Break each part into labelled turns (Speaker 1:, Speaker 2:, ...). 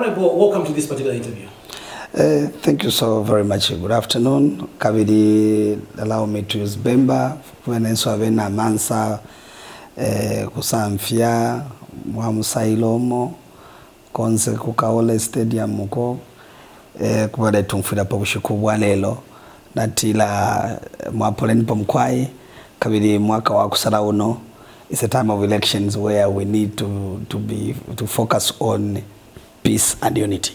Speaker 1: Honorable, welcome to this particular interview.
Speaker 2: Thank you so very much. Good afternoon. Kabidi allow me to use Bemba when I saw Vena Mansa Kusamfia Mwamusailomo Konse Kukaole Stadium muko kubada tumfida pa kushikubwa lelo natila mwapoleni pa mkwai kabidi mwaka wa kusala uno. It's a time of elections where we need to focus on peace and unity.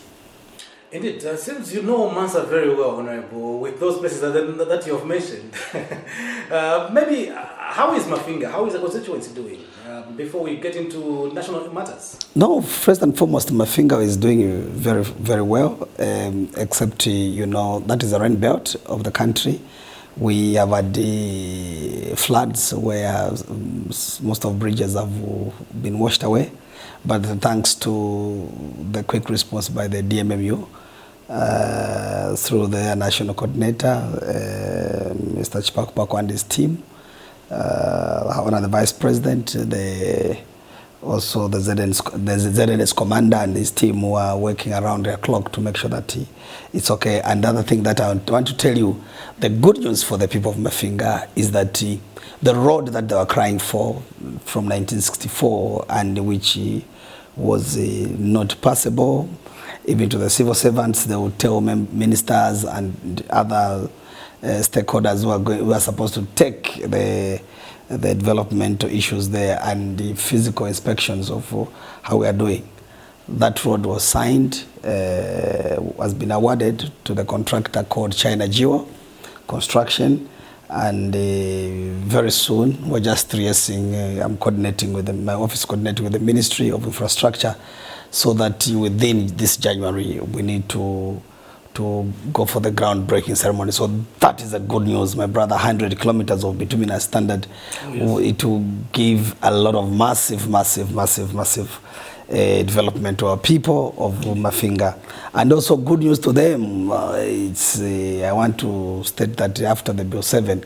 Speaker 1: Indeed, since you know Mansa very well, Honorable, with those places that you have mentioned, maybe how is Mafinga, how is the constituency doing before we get into national matters?
Speaker 2: No, first and foremost, Mafinga is doing very, very well, except, you know, that is the rain belt of the country. We have had the floods where most of bridges have been washed away, but thanks to the quick response by the DMMU, through the national coordinator, Mr. Chipakupako and his team, the vice president, also the ZNS commander and his team who are working around the clock to make sure that it's okay. Another thing that I want to tell you, the good news for the people of Mafinga is that the road that they were crying for from 1964 and which was not passable, even to the civil servants, they would tell ministers and other stakeholders who are supposed to take the developmental issues there and the physical inspections of how we are doing. That road was signed, has been awarded to the contractor called China Geo Construction, and very soon we're just liaising. I'm coordinating with my office, coordinating with the Ministry of Infrastructure, so that within this January we need to go for the groundbreaking ceremony. So that is a good news, my brother. 100 kilometers of bituminous standard. Oh, yes. It will give a lot of massive development to our people of Mafinga, and also good news to them. I want to state that after the Bill 7,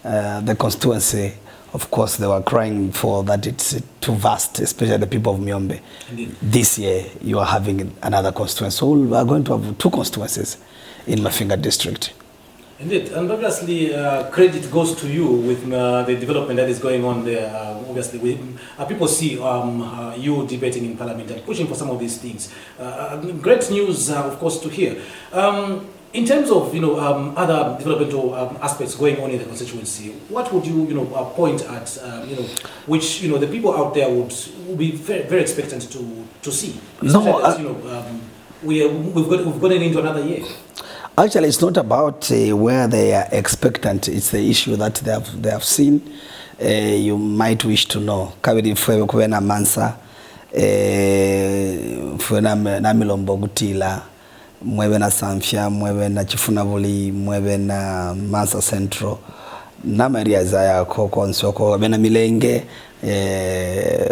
Speaker 2: the constituency, of course, they were crying for that it's too vast, especially the people of Miombe. Indeed. This year, you are having another constituency. So we are going to have 2 constituencies in Mafinga district.
Speaker 1: Indeed, and obviously credit goes to you with the development that is going on there. Obviously, people see you debating in Parliament and pushing for some of these things. Great news, of course, to hear. In terms of other developmental aspects going on in the constituency, what would you point at which the people out there would be very, very expectant to see? We've gotten into another year.
Speaker 2: Actually, it's not about where they are expectant. It's the issue that they have seen. You might wish to know. Kabiri fwewe kuwena Mansa, fwena na Milombo Gutila, mwewe na Samfia, mwewe na Chifunavuli, mwewe na Mansa Central, na Maria Zaya koko nsoko, wena Milenge,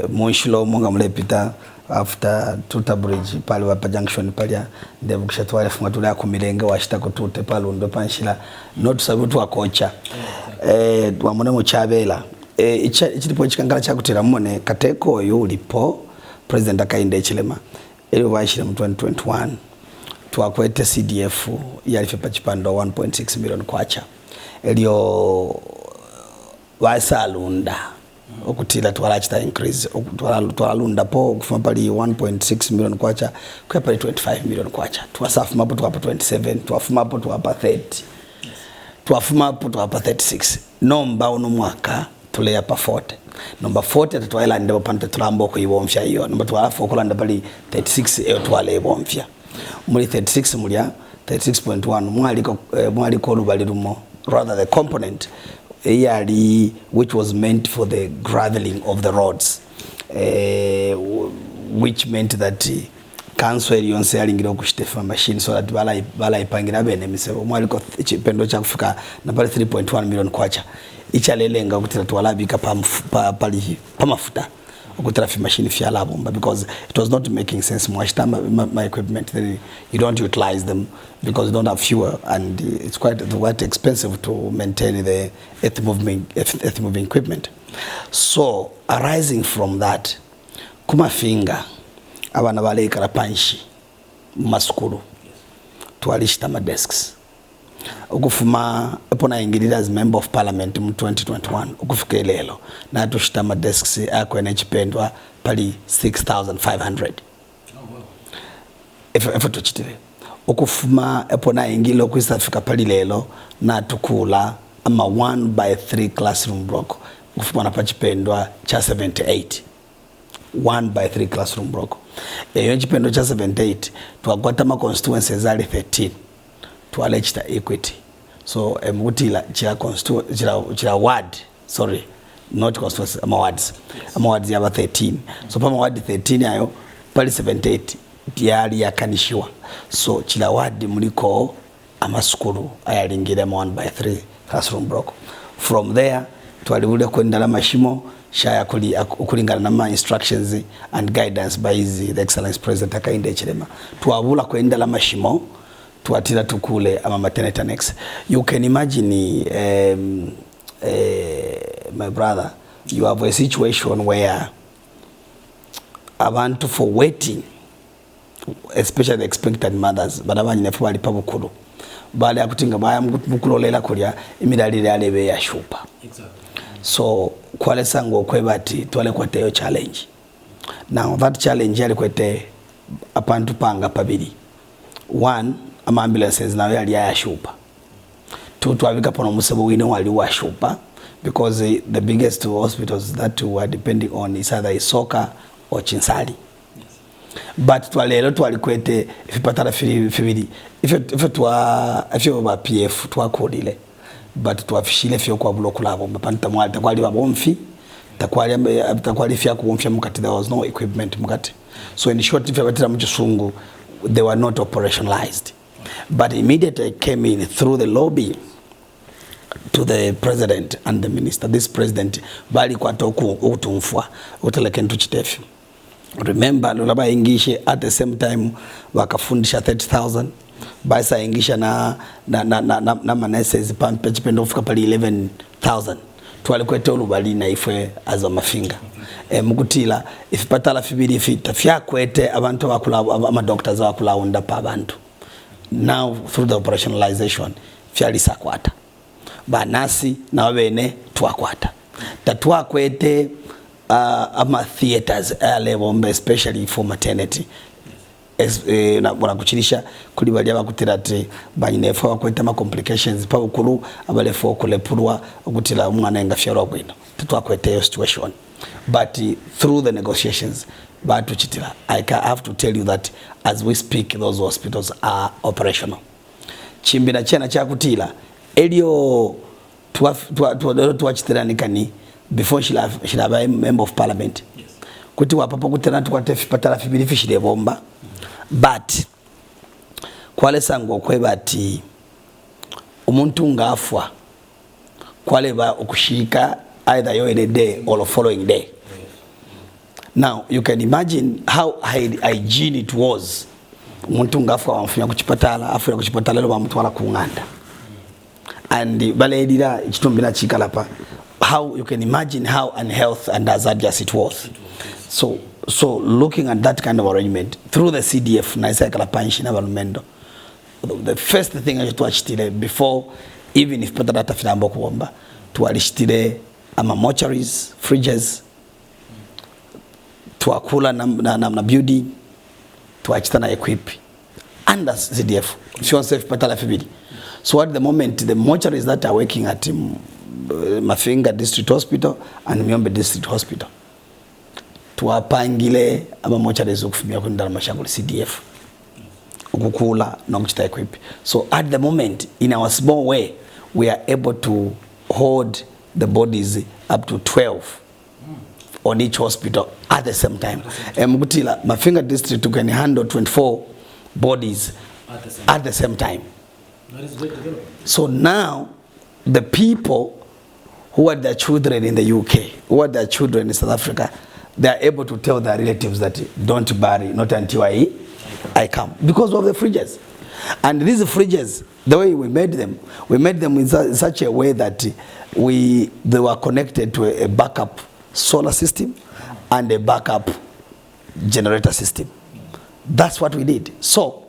Speaker 2: Monshilo Munga Mlepita, after Tuta Bridge, pali wapa junction pali ndevu kishatwale funga ya kumilenge wa shita kutute pali undo panshila not sabutu wa kocha wamone mu Chabela ichilipo chikangala cha kutira mone kateko yulipo president akainde chilema elio washira mu 2021 tuwakwete CDF yalifepa chipando 1.6 million kwacha elio wasalunda okutila twalachita increase twalunda po kufuma pali 1.6 million kwacha kwa pali 25 million kwacha twasafuma po twapa 27 twafuma po twapa 30 twafuma po twapa 36 nomba uno mwaka tuleya pa 40 nomba 40 atwaila ndebo pante tulambo ko ibomfya iyo nomba twalafu okulanda pali 36 eyo twale ibomfya muri 36 mulya 36.1 mwaliko lubali lumo rather the component which was meant for the graveling of the roads, which meant that council yonse yalingira okushitefa machine so that bala ipangira bene misebo mwaliko chipendo cha kufika na pale 3.1 million kwacha ichalelenga ukutira twalabika pali pamafuta ukutira fi machine fi alabumba because it was not making sense mwashita my equipment then you don't utilize them because you don't have fuel and it's quite expensive to maintain the earth moving equipment. So arising from that Kumafinga abana bale karapanshi masukulu twalishita desks okufuma epona ingirira as member of parliament mu 2021 okufika lelo na tushita desks akwene chipendwa pali 6500 if tuchitire okufuma epona ingilo kwisafika pali lelo na tukula ama 1/3 classroom block okufuma na pachipendwa cha 78 1/3 classroom block eyo chipendo cha 78 twakwata ma constituencies ali 13 twalechita equity so emutila chira ward sorry not constituencies ama wards yaba 13 so pama ward 13 ayo pali 78 diali yakanishiwa so chila ward muliko amasukulu ayalingira 1/3 classroom block from there twalibulia kwenda la mashimo shaya kulingana na instructions and guidance by the excellence president akainde chilema twabula kwenda la mashimo twatira tukule ama maternity annex. You can imagine my brother, you have a situation where abantu for waiting, especially the expectant mothers badabanye nefu bali pabukulu bali akutinga baya mukulolela kulya imidalire alebe ya shupa. Exactly. So kwale sango kwebati twale kwete yo challenge. Now that challenge yali kwete apantu panga pabiri. One, ama ambulances nawe yali ya shupa. Two, twabika pono musebo wine wali wa shupa because the biggest hospitals that we are depending on is either Isoka or Chinsali. Yes. But twalelo twalikwete ifipatala fibiri ifyo ba PF twakodile but twafishile fyo kwa block labo mpanta mwali takwali babomfi takwali fya kubomfya mukati there was no equipment mukati so in short ifyo batira muchisungu they were not operationalized but immediately I came in through the lobby to the president and the minister. This president bali kwa toku utumfwa uteleke ntuchitefi. Remember lulaba ingishe at the same time wakafundisha 30,000 baisa ingisha na maneses pechipendo fika pali 11,000 tuwalikwete ulubali na ifwe azo Mafinga mukutila ifipatala fibiri ifita fya kwete abantu wakula ama doctors wakula unda pa abantu now through the operationalization fya lisa kwata banasi na wabene twakwata tatwakwete ama theaters level especially for maternity na kuchilisha kuli bali abakutirate banyinefu bakwete ma complications pa ukulu abalefo kulepulwa okutila umwana engafyaro kwino tatwakwete yo situation but through the negotiations but chitila I have to tell you that as we speak those hospitals are operational chimbina chena cha kutila elio tuwachitiranikani before shilaba member of parliament. Yes. Kuti wapapo kutirana tukwate fipatala fibiri fishile bomba but kwale sango kwebati umuntu ngafwa kwale ba ukushika either yo in a day or the following day. Yes. Now you can imagine how hygiene it was umuntu ngafwa wamfunya kuchipatala afu ya kuchipatala lo bamutwala kunganda and baledira chitumbina chikalapa how you can imagine how unhealthy and hazardous it was. So looking at that kind of arrangement through the CDF na ikalapa nshina balumendo the first thing I tuachitile before even if pata data filambo kuomba tualishitile ama mortuaries fridges tuakula na building tuachita na equip under CDF fiance pata la fibili. So at the moment, the mortuaries that are working at Mafinga District Hospital and Miombe District Hospital, tuwapangile ama mortuaries ukufumia kundala mashanguli CDF, ukukula na kuchita equip. So at the moment, in our small way, we are able to hold the bodies up to 12 on each hospital at the same time. Mkutila, Mafinga District can handle 24 bodies at the same time. That is great development. So now, the people who had their children in the UK, who had their children in South Africa, they are able to tell their relatives that don't bury, not until I come. Because of the fridges. And these fridges, the way we made them in such a way that they were connected to a backup solar system and a backup generator system. That's what we did. So,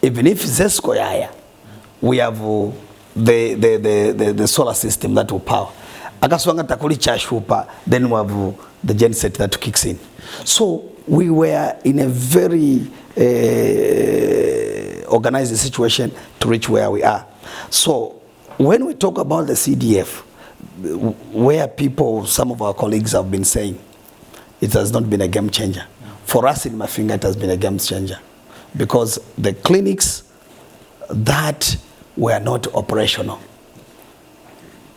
Speaker 2: Even if Zesco Yaya, we have the solar system that will power. Akaswanga takuli chashupa, then we have the genset that kicks in. So we were in a very organized situation to reach where we are. So when we talk about the CDF, where people, some of our colleagues have been saying, it has not been a game changer. For us in Mafinga, it has been a game changer. Because the clinics that were not operational,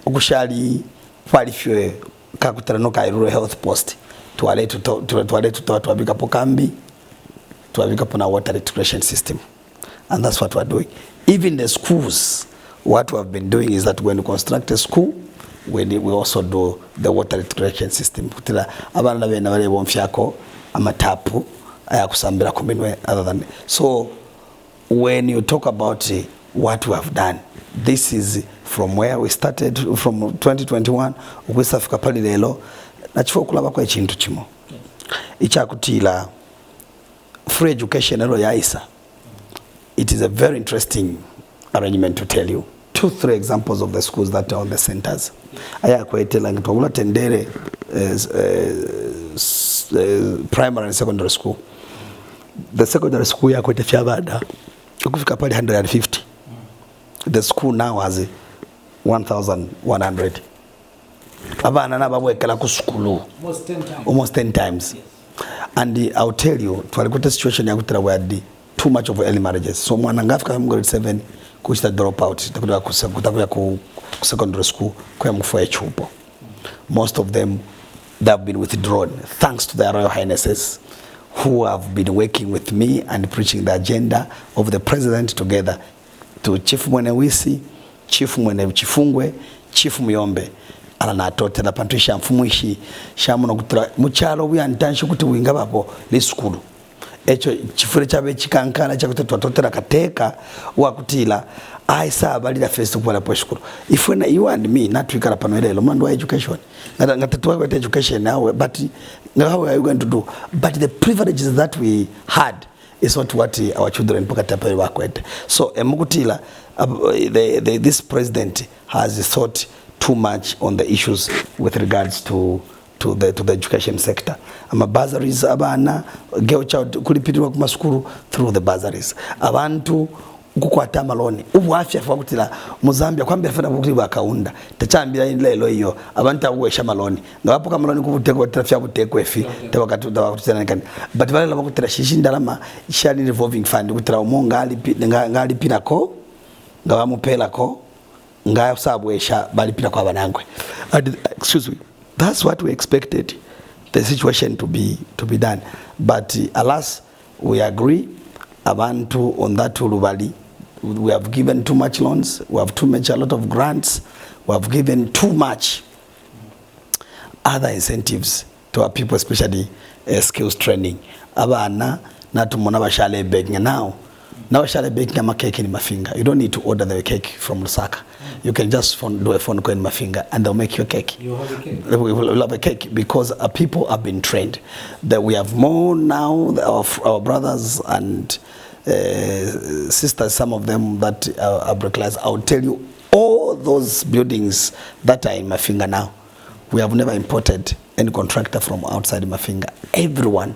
Speaker 2: ukushali palifwe kakutano ka rural health post tuwale tuwabika pokambi tuwabika pona water recirculation system, and that's what we're doing. Even the schools, what we have been doing is that when we construct a school, we also do the water recirculation system. Kutila abana bena bale bomfyako amatapu ayakusambira kuminwe other than. So when you talk about what we have done, this is from where we started from 2021 ukwesafika pali lelo nachifo kulaba kwa chintu chimo ichakutila free education ero yaisa. It is a very interesting arrangement to tell you 2-3 examples of the schools that are on the centers. Aya kwetela ngitwabula tendere primary and secondary school. The secondary school ya kwete fyabada ukufika pali 150. The school now has 1,100. Abana nabawekela ku school almost 10 times. Yes. And I'll tell you, twalikuta situation yakutira where too much of early marriages. So mwana ngafika mu grade 7 kuchita drop out kutakuya ku secondary school kwa mfua chupo. Most of them, they have been withdrawn thanks to their Royal Highnesses who have been working with me and preaching the agenda of the president together to Chief Mwenewisi, Chief Mwene Chifungwe, Chief Muyombe. Ala na atote na Patricia Mfumuishi shamuno kutra muchalo bya ntanshe kuti winga babo li school. Echo chifure chabe chikankana cha kuti atotera kateka wakutila aisa abalira first kwa la school. If when you and me not we kala panwelelo mando education. Ngatatuwa kwa education now, but how are you going to do? But the privileges that we had is not what our children pokatapa wakwete. So emukutila this president has thought too much on the issues with regards to the education sector. Bursaries abana girl child kulipitirwa ku masukuru through the bursaries. Abantu kukwata maloni ubwafya fakutila mu Zambia kwambira fana kukuli bakaunda tachambira lelo iyo abantu abuwesha maloni ngapo ka maloni kubuteko trafia butekwe fi tebakatu bakutana kan but bale bakutira shishindalama shali revolving fund kutira umonga ngali pinako ngabamupela ko ngaya sabwesha bali pina kwa banangwe. Excuse me, that's what we expected the situation to be done, but alas we agree abantu on that ulubali. We have given too much loans, we have a lot of grants, we have given too much other incentives to our people, especially skills training. Abana natumona bashale begging now bashale begging ama cake in Mafinga. You don't need to order the cake from Lusaka. You can just do a phone call in Mafinga and they'll make you a cake. You have a cake. We will have a cake because our people have been trained. That we have more now, our brothers and sisters, some of them that are bricklayers. I'll tell you, all those buildings that are in Mafinga now, we have never imported any contractor from outside Mafinga. Everyone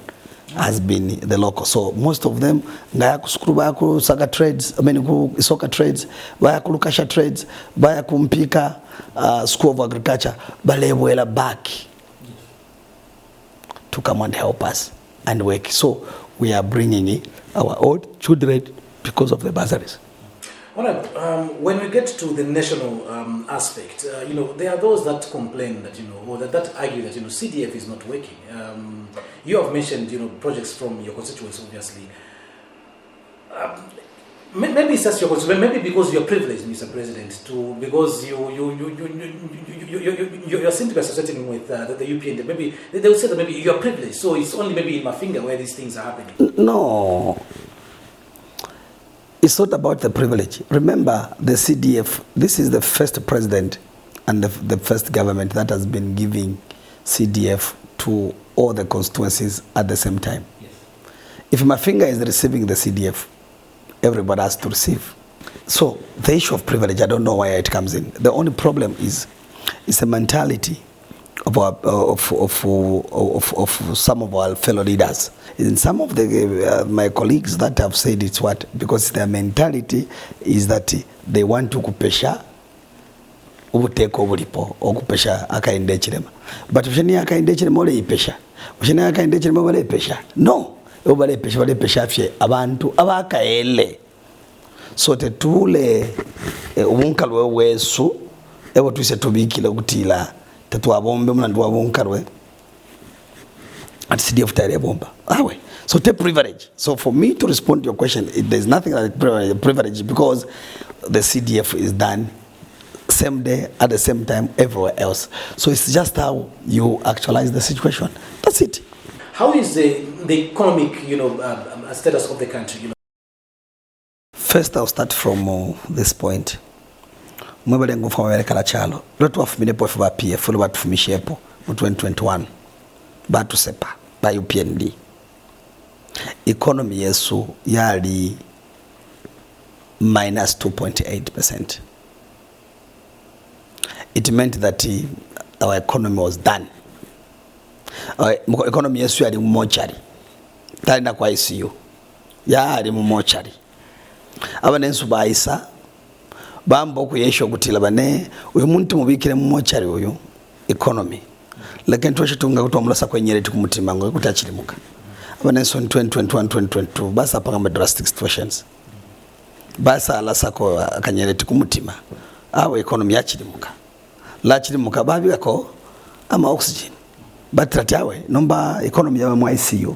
Speaker 2: has been the local. So most of them, ngaya kusukuru baya kusaga trades, isoka trades, baya kulukasha trades, baya kumpika School of Agriculture, balewela back to come and help us and work. So we are bringing in our old children because of the bursaries.
Speaker 1: All right. When we get to the national aspect, there are those that complain that, or that argue that, CDF is not working. You have mentioned, projects from your constituents, obviously. Maybe it's just your constituents, maybe because you're privileged, Mr. President, because you seem to be associating with the UPN. Maybe they will say that maybe you are privileged, so it's only maybe in Mafinga where these things are happening.
Speaker 2: No. It's not about the privilege. Remember, the CDF, this is the first president and the first government that has been giving CDF to all the constituencies at the same time. Yes. If Mafinga is receiving the CDF, everybody has to receive. So the issue of privilege, I don't know why it comes in. The only problem is a mentality of some of our fellow leaders. In some of my colleagues that have said it's what, because their mentality is that they want to kupesha ubuteko bulipo okupesha akainde chirema, but usheni akainde chirema ole ipesha, usheni akainde chirema ole ipesha, no, obale pesha fye abantu abakaele. So tetule ubunkalwe wesu ebo twise tubikile kutila tetwabombe muna ndwabunkalwe at CDF tare bomba awe. So take privilege. So for me to respond to your question, there's nothing like privilege, because the CDF is done same day at the same time everywhere else. So it's just how you actualize the situation. That's it.
Speaker 1: How is the economic, status of the country?
Speaker 2: First, I'll start from this point. Mwebale ngufa Amerika la chalo. Lotu wafumine po FBA PF, ulu watu fumishepo mu 2021. Batu sepa, ba UPND. Economy yesu yali minus 2.8%. It meant that our economy was done. Our economy yesu yali mochari. Tali na kwa ICU. Yali mochari. Abanensu baisa bambo kuyesho kutila bane uyu muntu mubikire mochari uyu economy. Lakini twashitunga kutomulasa kwenyere tikumutima ngo kutachilimuka. Abanensu in 2021 2022 basa panga drastic situations. Basa alasa ko akanyere tikumutima. Awo economy yachilimuka. Lachilimuka babiko ama oxygen. Batrati awe nomba economy ya mu ICU.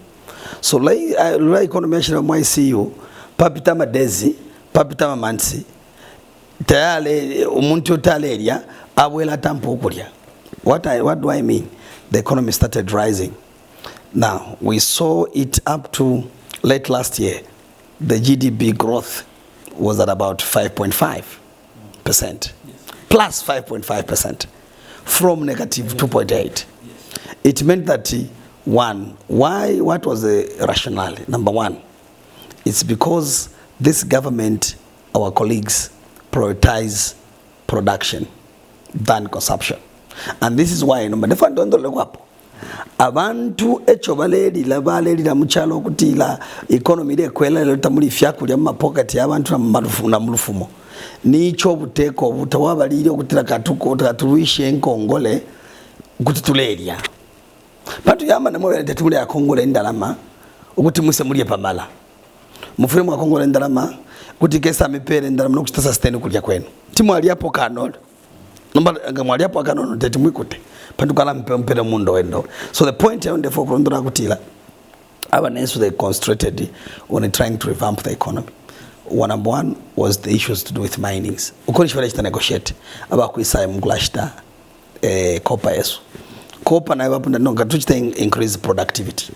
Speaker 2: So la economy ya mu ICU papita madezi, papita mansi. Tayale umuntu taleria abwela tampo okulia. What do I mean? The economy started rising. Now, we saw it up to late last year. The GDP growth was at about 5.5%. Plus 5.5% from negative 2.8. Yes. It meant that what was the rationale? Number one, it's because this government, our colleagues, prioritize production than consumption. And this is why abantu echo baleri la muchalo kutila economy de kwela leta muri fyakulya mu pocket y'abantu na mulufumo nicho buteko butawabalire okutira katuko tatuwishe enkongole kutituleria bantu yama na mwe tetule ya kongole ndalama ukuthi muse muri pamala mufure mu kongole ndalama kuti kesa mipere ndalama nokuta sustain kulya kwenu timwali hapo kanolo nomba ngamwali hapo kanolo tetimwikute pandukala mpere mundo wendo. So the point here on the for kundura kutila abanensu they concentrated on trying to revamp the economy. Number one was the issues to do with minings. Ukolishi wale negotiate aba kuisa mglashta copper yesu. Copper na wapunda nonga tuchita increase productivity.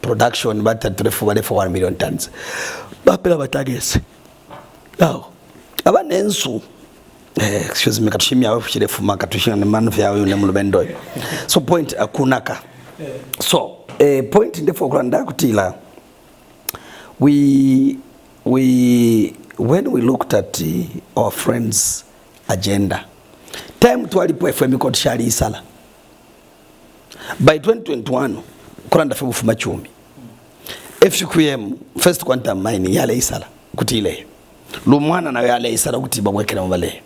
Speaker 2: Production bata turefu wale for 1 million tons. Bapela batagese. Now abanensu excuse me katushimia wewe chile fuma katushimia ni manu vya wewe nemulubendo. So point akunaka. So point ndefo kulanda kutila when we looked at our friends agenda time twalipo FM ko tshali isala by 2021 kulanda fe bufuma 10 FQM first quantum mining yale isala kutile lumwana nayo yale isala kutiba mwekera mubale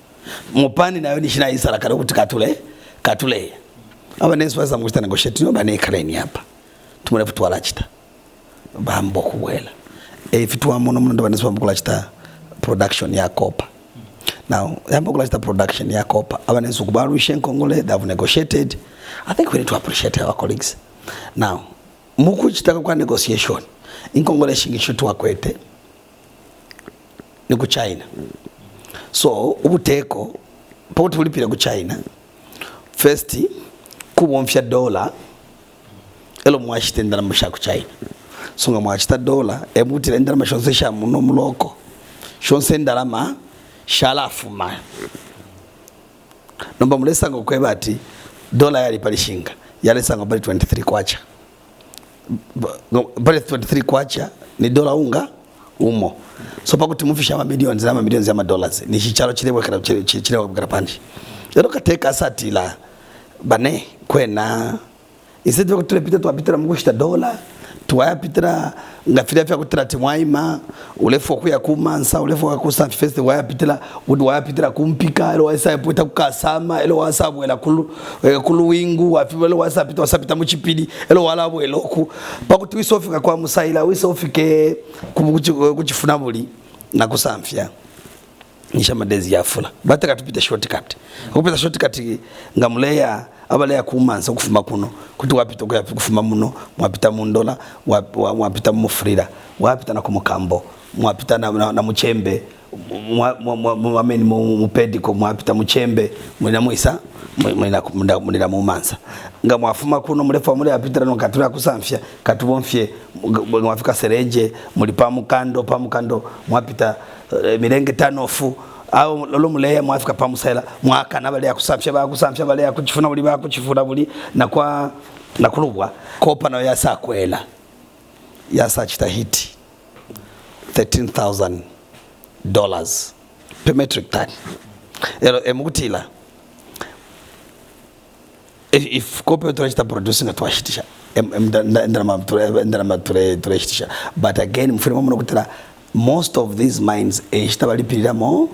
Speaker 2: mupani nayo nishina isala kare kuti katule abanensi baza mukita negotiate no bane kareni hapa tumule futwala chita bambo kuwela fitwa mono mundo abanensi bamukula chita production ya copper. Now yamukula chita production ya copper abanensi kubarusha enkongole they have negotiated. I think we need to appreciate our colleagues. Now muku chita kwa negotiation inkongole shingisho twakwete ni ku China. So ubuteko poti bulipira ku China first kubomfya dollar elo mwashite ndala musha ku China. So nga mwashita dollar ebutira ndala mashonse sha muno muloko shonse ndala ma shalafuma nomba mulesa ngo kwebati dollar yali palishinga yale sanga bali 23 kwacha bali 23 kwacha ni dollar unga umo so pakuti mufisha millions ya dollars ni chichalo chilewe kwa panji lero kateka satila bane kwena instead of tulepita twapitira mukushita dola tuwayapitira ngafira fya kutira timwaima ulefu okuya kumansa ulefu wakusa fest wayapitira udi wayapitira kumpika elo waisapita kukasama elo wasabwela kulu wingu wafibelo wasapita muchipidi elo walabo eloku pakuti wisofika kwa musaila wisofike kuchifuna buli na kusamfya nisha madezi yafula bataka tupita shortcut kupita shortcut ngamuleya abaleya kumansa kufuma kuno kuti wapita kufuma muno mwapita mundola mwapita mufrira wapita na kumukambo mwapita na muchembe mwameni mupediko mwapita muchembe mwina muisa mwina mumansa nga mwafuma kuno mulefu amule apitira no katura kusamfya katubomfye mwafika sereje mulipa mukando mwapita mirenge tanofu au lolo muleya mwafika pamusaila mwaka nabale yakusamfya bale yakuchifuna buli na kulubwa kopa nayo yasa kwela yasa chitahiti $13,000 per metric ton elo emukutila if kopa turashita producing atwashitisha ndana turashitisha but again mfirimo muno kutila most of these mines ishtabalipirira mo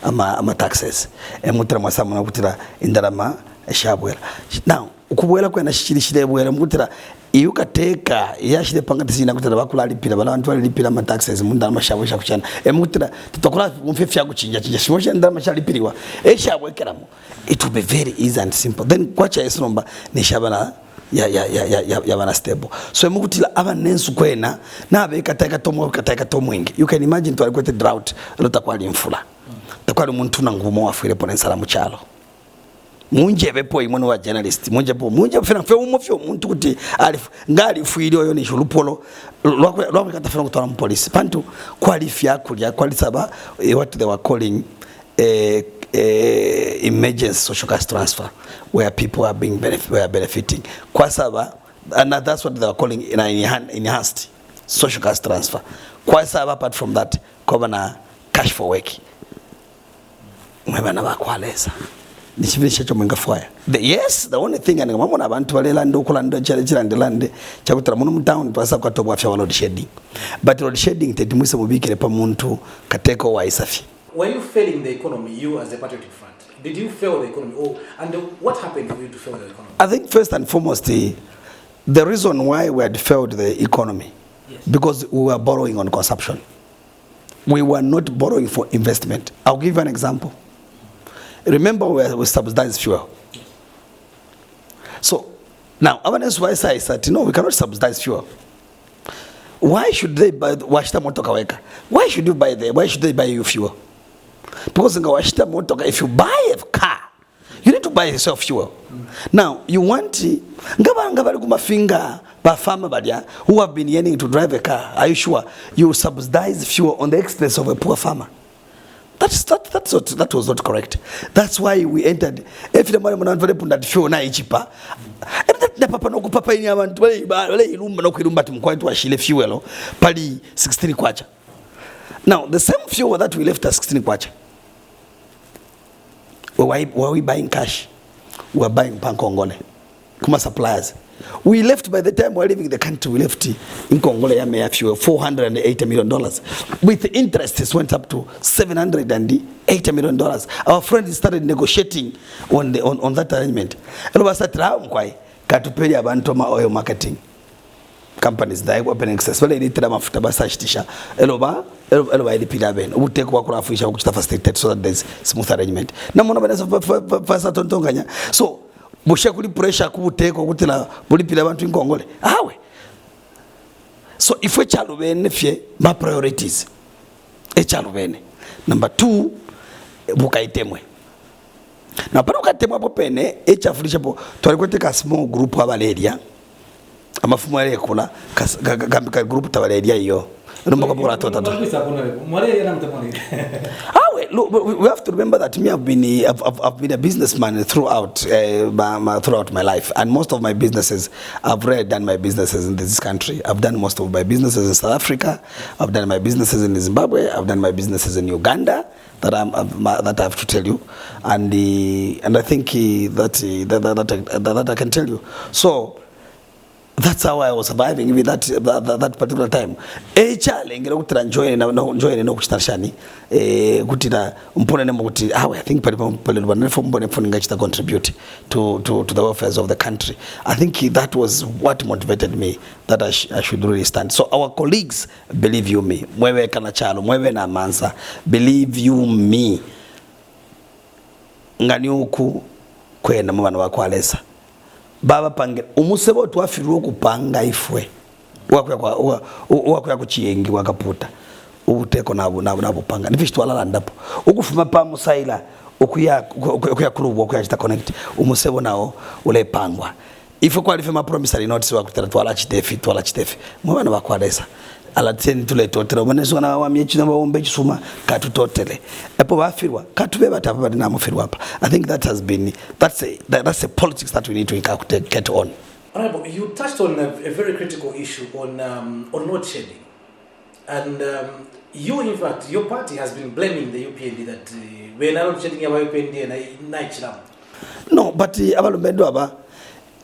Speaker 2: ama taxes emutira mwasamu nakutira indarama eshabwera now ukubwera kwena shirishire bwera mutira iyukateka yashire panga tisina kutira bakulalipira bala bantu balipira ama taxes mundana mashabwe shakuchana emutira tutokora mumfe fya kuchinja shimosha ndama shalipiriwa eshabwekeramo it will be very easy and simple then kwacha esomba nishabana ya bana stable so emukutila abanensu kwena nabe kataka tomwingi you can imagine to alikwete drought lotakwali mfula takwali muntu nangumo wafire pona nsala muchalo munje bepo imwe wa journalist munje fena fe umufyo muntu kuti alifu ngali fuili oyo ni shulupolo lwa katafana kutola mu police pantu qualify kulya kwalisaba what they were calling emergency social cash transfer where people are benefiting kwa saba and that's what they were calling enhanced social cash transfer kwa saba apart from that koba na cash for work mwebana bakwaleza nichivisha cyo mwenga fire yes the only thing and ngamona abantu balela ndokulanda chirande chakutira muno mtown twasa kwatobwa fya load shedding but load shedding tetimwise mubikire pa muntu kateko wa isafi.
Speaker 1: Were you failing the economy, you as a patriotic front? Did you fail the economy? And what happened for you to fail the economy?
Speaker 2: I think first and foremost, the reason why we had failed the economy, yes, because we were borrowing on consumption. We were not borrowing for investment. I'll give you an example. Remember we subsidized fuel. Yes. So now, our next wise is that, no, we cannot subsidize fuel. Why should they buy washita motoka weka? Why should they buy you fuel? Because in washita motoka, if you buy a car, you need to buy yourself fuel. Now you want ngabali kumafinga ba farmer badia who have been yearning to drive a car. Are you sure you subsidize fuel on the expense of a poor farmer? That was not correct. That's why we entered. If the money mananvale punda fuel na ichipa. Na papa no kupapa ini abantu wale ilumba no kuilumba timkwaitu ashile fuel pali 16 kwacha. Now the same fuel that we left at 16 kwacha. Were we buying cash? We were buying pan Congole. Kuma suppliers. We left by the time we were leaving the country. We left in Congole ya fuel $480 million. With interest, it went up to $780 million. Our friends started negotiating on that arrangement. And we started how katupeli abantu ma oil marketing companies that open access wale ilitira mafuta basashitisha eloba ilipira ben ubuteko wakurafuisha kuchita facilitated so that there's smooth arrangement na mona banesa fasa tontonganya so bushe kuli pressure kubuteko kutila bulipira abantu inkongole awe so ifwe chalo bene fye ma priorities chalo bene number 2 bukaitemwe na pano katemwa popene echafulisha po twalikweteka small group abaleria amafumu yale kula ka group tabaleria iyo Look, we have to remember that me, I've been a businessman throughout my life, and most of my businesses, I've really done my businesses in this country. I've done most of my businesses in South Africa. I've done my businesses in Zimbabwe. I've done my businesses in Uganda. That I have to tell you, and I think that I can tell you. So that's how I was surviving even that particular time. Challenge ngikutira join no kuchitarshani kutira mpone nemo kuti I think pale bana mbone ngachita contribute to the welfare of the country. I think that was what motivated me that I should really stand. So our colleagues, believe you me, mwewe kana chalo mwewe na mansa, believe you me, ngani uku kwenda mwana wakwalesa baba pange umusebo twafirwa kupanga ifwe wakwa kuchiyengi wakaputa ubuteko nabo panga nifishi twalala ndapo ukufuma pa musaila okuya club okuya chita connect umusebo nao ule pangwa ifwe kwalife ma promissory notice wakutera twala chitefi mwana bakwalesa alateni tuletotera manezo na wamyechi na baombe chisuma katutotele epo bafirwa katube batapa bali na mufirwa hapa. I think that has been that's a politics that we need to get on.
Speaker 1: Honorable, you touched on a very critical issue on load shedding, and you, in fact, your party has been blaming the UPND that we're not shedding our UPND and night.
Speaker 2: No, but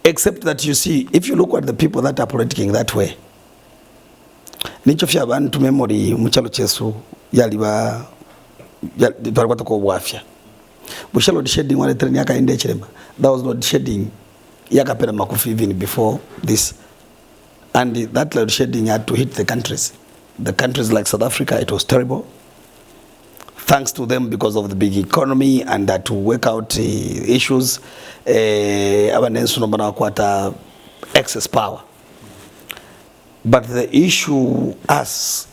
Speaker 2: except that you see, if you look at the people that are politicking that way, nichofya abantu memory muchalo chesu yaliba twalikuwa ko bwafya bushalo shedding wale train yakaende chirema. That was not shedding yakapera makufi even before this, and that load shedding had to hit the countries like South Africa. It was terrible, thanks to them because of the big economy and that to work out issues abanensu nombana kwata excess power. But the issue us,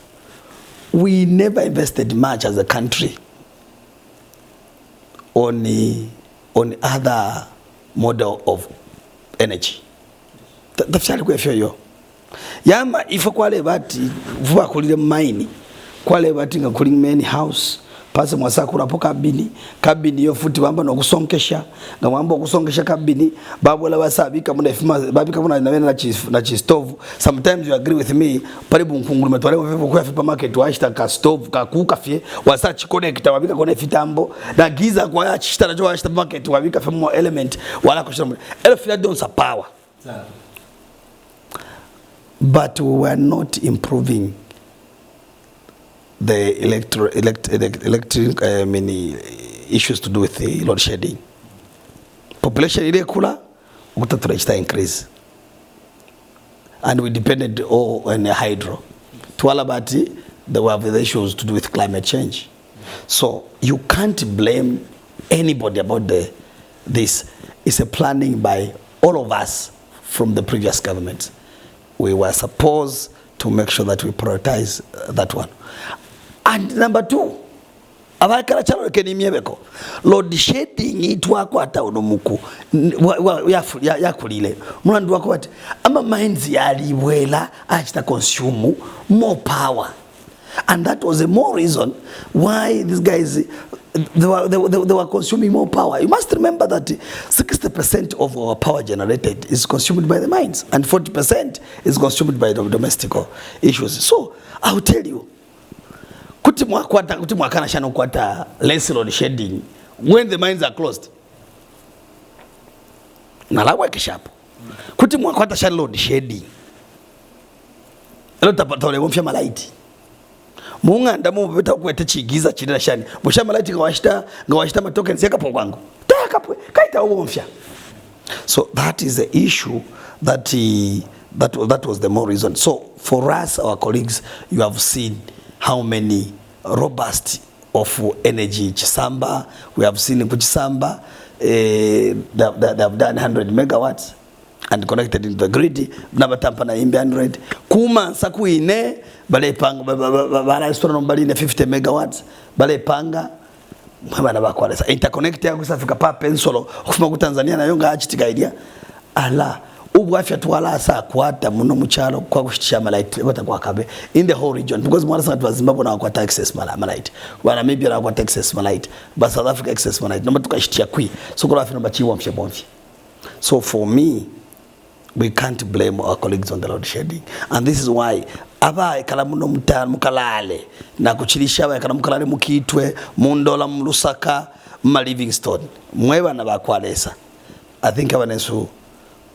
Speaker 2: we never invested much as a country on other model of energy. Tafshali kwefyo yo. Yama ifo kwale bati vuba kulile mine, kwale bati nga kuling main house, pase mwasakura po kabini yo futi bamba no kusonkesha, nga mwamba kusonkesha kabini, babu la wasabika muna ifima, babika muna na chi stove. Sometimes you agree with me, paribu mkungulu metwale mwepo kwa fipa market washita ka stove, ka kuka fie, wasa chikonekta, wabika kone fitambo, na giza kwa ya chishita na joa washita market, wabika fie more element, wala kushita muna. Elefila don't sa power. But we were not improving the electric issues to do with the load shedding. Population irregular, ukutaturajita increase, and we depended all on hydro. Tualabati, there were the issues to do with climate change. So you can't blame anybody about this. It's a planning by all of us from the previous government. We were supposed to make sure that we prioritize that one. And number two, abakala chalo kenimyebeko load shedding itwako ata onomuku yakulile mulandu wako ati ama mines yaliwela achita consume more power, and that was the more reason why these guys they were consuming more power. You must remember that 60% of our power generated is consumed by the mines, and 40% is consumed by the domestic issues. So I will tell you, kuti mwakana shano kwata less load shedding when the mines are closed. Nalawa kishapo. Kuti mwakwata shano load shedding. Elo tapatole womfya malaiti. Munga ndamu beta kwete chigiza chidira shani. Musha malaiti ngawashita matokens yakapo kwangu. Takapwe kaita womfya. So that is the issue that was the more reason. So for us, our colleagues, you have seen how many robust of energy Chisamba. We have seen in Chisamba, they have done 100 megawatts and connected into the grid. Nabatampa na imbe 100. Kuma saku ine bale panga bala restaurant mbali ne 50 megawatts bale panga mwana bakwalesa interconnect ya kusafika pa pensolo kufuma ku Tanzania na yonga achitika idea ala ubwafya twalasa akwata muno mukyalo kwa kushikisha malaiti bata kwa kabe in the whole region because mwana sana Zimbabwe na kwa access malaiti wana Namibia na kwa access malaiti but South Africa access malaiti no tukashitia kwi so kwa afino bachiwa mshebomfi. So for me, we can't blame our colleagues on the load shedding, and this is why aba kalamuno mukalale na kuchilisha aba kalamukalale mukitwe mundola mulusaka ma Livingstone mweba na bakwalesa. I think abanesu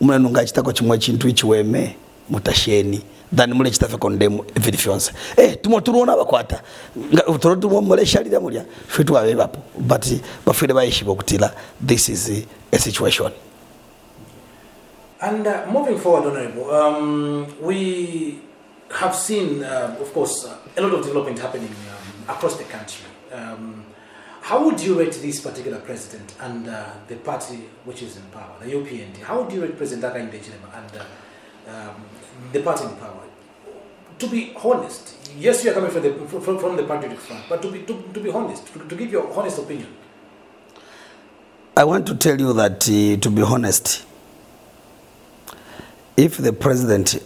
Speaker 2: umwana ngachitako chimwe chintu ichiweme mutasheni than mule chitafe condemn every fiance tumo turona bakwata tumo mole shalira mulya fitu abebapo but bafide bayishibo kutila this is a situation.
Speaker 1: And moving forward, Honorable, we have seen, of course, a lot of development happening across the country. How would you rate this particular president and the party which is in power, the UPND? How would you rate President Daka and the party in power? To be honest, yes, you are coming from the patriotic front, but to be honest, to give your honest opinion.
Speaker 2: I want to tell you that, to be honest, if the president,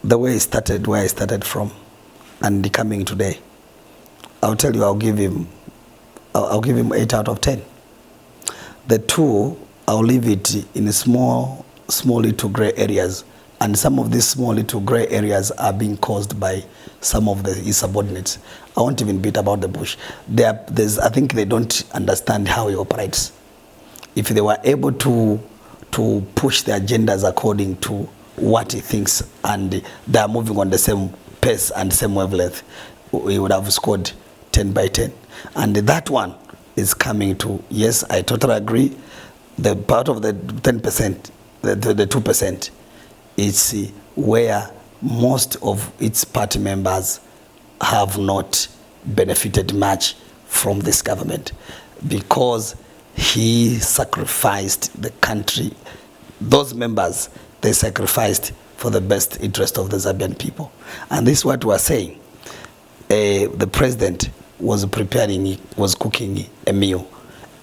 Speaker 2: the way he started, where he started from, and coming today, I'll tell you, I'll give him 8 out of 10. The 2, I'll leave it in small little gray areas, and some of these small little gray areas are being caused by some of his subordinates. I won't even beat about the bush. I think they don't understand how he operates. If they were able to push the agendas according to what he thinks and they are moving on the same pace and same wavelength, we would have scored 10 by 10. And that one is coming to, yes, I totally agree, the part of the 10%, the 2% is where most of its party members have not benefited much from this government because he sacrificed the country. Those members, they sacrificed for the best interest of the Zambian people. And this is what we are saying. The president was cooking a meal.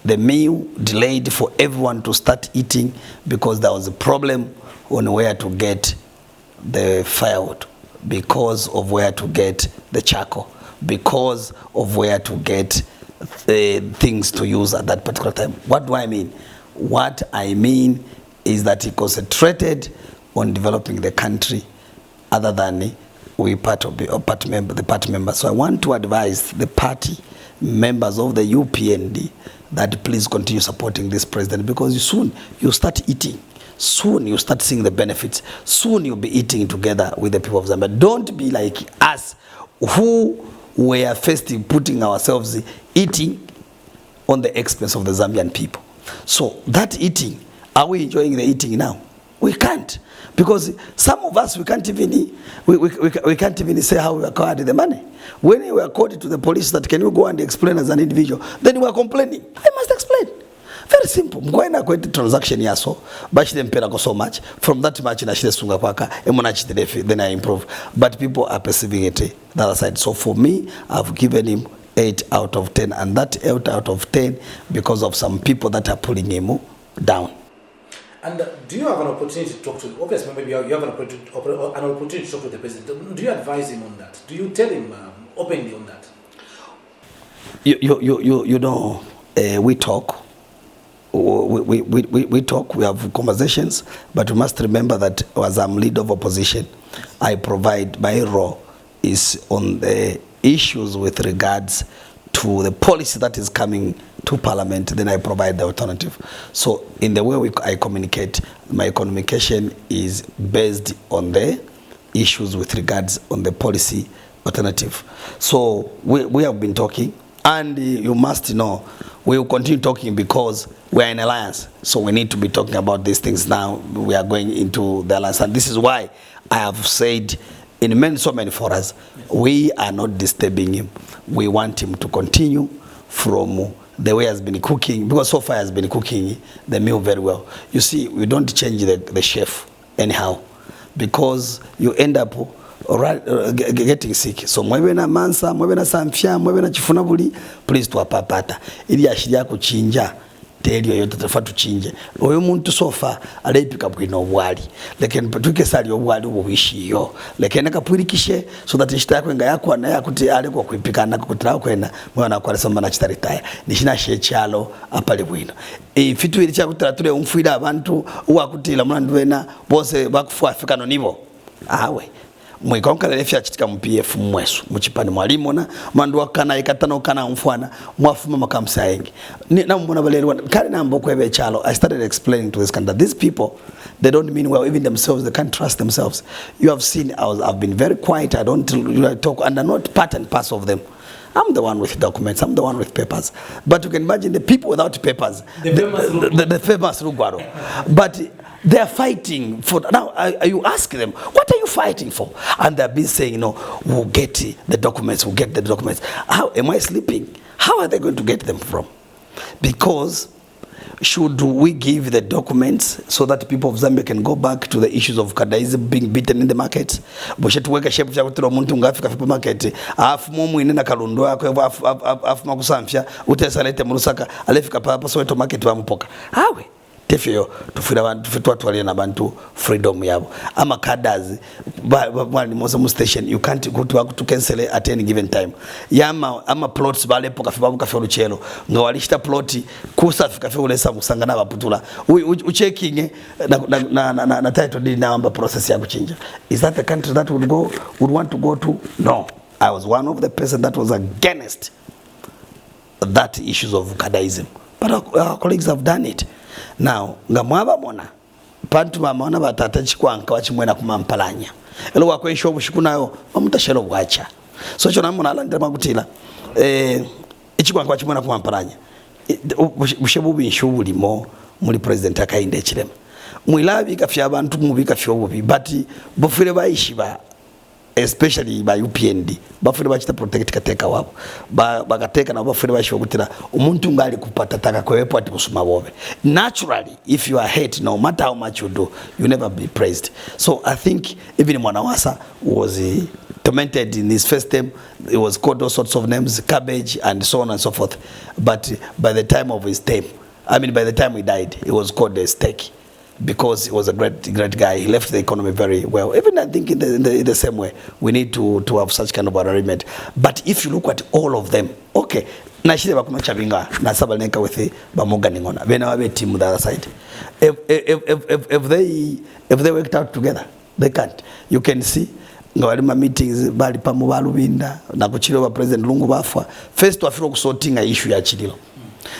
Speaker 2: The meal delayed for everyone to start eating because there was a problem on where to get the firewood, because of where to get the charcoal, because of where to get things to use at that particular time. What do I mean? What I mean is that he concentrated on developing the country other than the party members. So I want to advise the party members of the UPND that please continue supporting this president, because soon you start eating. Soon you start seeing the benefits. Soon you'll be eating together with the people of Zambia. Don't be like us who were first putting ourselves eating on the expense of the Zambian people. So that eating, are we enjoying the eating now? We can't, because some of us we can't even say how we acquired the money. When we were called to the police that can you go and explain as an individual, then we are complaining. I must explain. Very simple. Mkwena kwa transaction yaso, bashide mpera ko so much. From that much na shide sunga kwaka, emona chitedefi, then I improve. But people are perceiving it the other side. So for me, I've given him 8 out of 10, and that 8 out of 10 because of some people that are pulling him down.
Speaker 1: And do you have an opportunity to talk to, obviously maybe you have an opportunity to talk to the president. Do you advise him on that? Do you tell him openly on that?
Speaker 2: You know, we talk. We talk, we have conversations, but we must remember that as I'm leader of opposition, I provide, my role is on the issues with regards to the policy that is coming to Parliament, then I provide the alternative. So in the way I communicate, my communication is based on the issues with regards on the policy alternative. So we have been talking, and you must know, we will continue talking because we are in alliance. So we need to be talking about these things now. We are going into the alliance, and this is why I have said in so many forums, we are not disturbing him. We want him to continue from the way he has been cooking, because so far he has been cooking the meal very well. You see, we don't change the chef anyhow, because you end up getting sick. So mwewe na mansa, mwewe na samfia, mwewe na chifunabuli, please tuwapapata. Ili ashiria kuchinja teri yoyote tafa tuchinje oyo muntu sofa alepika bwino obwali lekeni patuke sali obwali ubwishiyo lekeni kapwirikishe so that ishita yako nga yako na yakuti aleko kwipika na kukutra kwena mwana kwa samba na chitaritaya nishina shechalo apale bwino fitu ilicha kutra tule umfuira abantu uwakutila mwana wena bose bakufu Afrika no nibo awe mwikankala lefya chitika MPF mwesu muchipani mwalimu na mandu wakana ikatano kana mfwana mwafuma makamsa yengi na mbona balelwa kale na mboko ebe chalo. I started explaining to this country these people, they don't mean well, even themselves, they can't trust themselves. You have seen I've been very quiet, I don't talk, and I'm not part and parcel of them. I'm the one with documents, I'm the one with papers. But you can imagine the people without papers, the famous Rugwaro. But they are fighting for, now you ask them, what are you fighting for? And they've been saying, we'll get the documents, we'll get the documents. How am I sleeping? How are they going to get them from? Because should we give the documents so that people of Zambia can go back to the issues of Kadaism being beaten in the market? Boshe tuweka shepu cha kutira muntu ngafika fipa market afu mumu inena kalundo yako afu makusamfya utesalete murusaka alefika papa soweto market wa mpoka hawe tefyo tufira abantu fitwa twali na bantu freedom yabo ama kadazi bali moza mu station you can't go to cancel at any given time yama ama plots bale poka fibabu ka fyo luchelo ngo walishita plot kusa fika fyo ulesa musangana baputula uchecking na title deed number process ya kuchinja. Is that the country that would want to go to? No. I was one of the person that was against that issues of Kadaism, but our colleagues have done it. Now ngamwaba mona pantu bamona batata chikwanka wachimwena kumampalanya elo wakwensho bushikunayo bamutashelo bwacha so cyo namona alanda magutila ichikwanka wachimwena kumampalanya bushebu binshubulimo muri president akainde chilema mwilabi kafya abantu mubika fyo bubi but bufire bayishiba especially by UPND bafure bachita protect kateka wabo bagateka na bafure bashobutira umuntu ngali kupata taka kwepo ati kusuma bobe. Naturally, if you are hate, no matter how much you do, you never be praised. So I think even Mwanawasa was tormented in his first term. It was called all sorts of names, cabbage and so on and so forth. But by the time of his term, by the time he died, it was called a steak. Because he was a great guy. He left the economy very well. Even I think in the same way, we need to have such kind of arrangement. But if you look at all of them, okay, nashide bakuma Chabinga na sabalenka with bamuga ningona. Bena wabe team the other side. If they worked out together, they can't. You can see ngawalima meetings bali pamu balubinda na kuchilo ba President Lungu bafwa. First wafiro kusorting a issue ya chililo.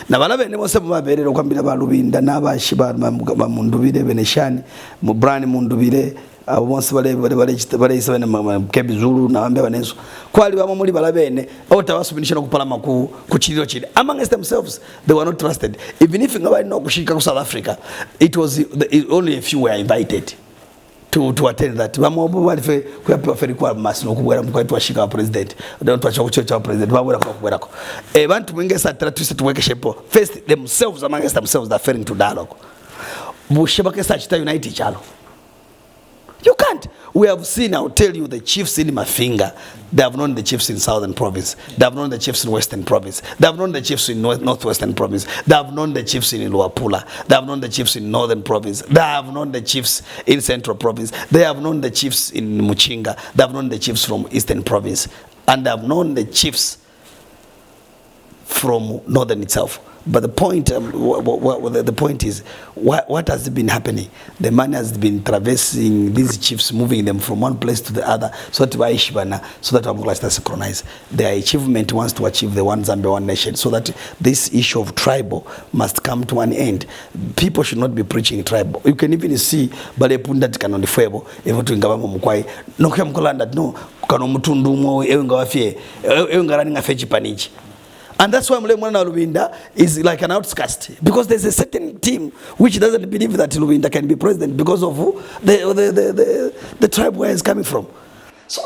Speaker 2: Na balabe ne bose mubaberero kwambira balubinda nabashiba bamundubire beneshani mu brand mundubire abo bonse bale isabene kebizuru na bambe banezo kwali bamo muri balabene otawasubinisha no kupala makuru kuchiriro chile amongst themselves. They were not trusted. Even if ngabali no kushika ku South Africa, it was only a few were invited to attend that. Bamobo bali fe kuyapewa feri kwa masino kubwera mukwaitwa washika wa president don't wacha kuchocha wa president babura kwa kubwera ko bantu mwingesa twise tuweke shepo first themselves amongst themselves are failing to dialogue bushebake sachita unite chalo. You can't. We have seen, I'll tell you, the chiefs in Mafinga, they have known the chiefs in Southern Province, they have known the chiefs in Western Province, they have known the chiefs in Northwestern Province, they have known the chiefs in Luapula, they have known the chiefs in Northern Province, they have known the chiefs in Central Province, they have known the chiefs in Muchinga, they have known the chiefs from Eastern Province, and they have known the chiefs from Northern itself. But the point is, what has been happening? The man has been traversing these chiefs, moving them from one place to the other, so that Angola is synchronized. Their achievement wants to achieve the one Zambia, one nation, so that this issue of tribal must come to an end. People should not be preaching tribal. You can even see Bale Punda Canon Fuebo, even to Ngabamo Mukwai, no Kamkolanda, no, Kanomutundumo, Evangafie, Evangarani Afeji Panich. And that's why Mwana Lubinda is like an outcast, because there's a certain team which doesn't believe that Lubinda can be president because of who the tribe where he's coming from.
Speaker 1: So,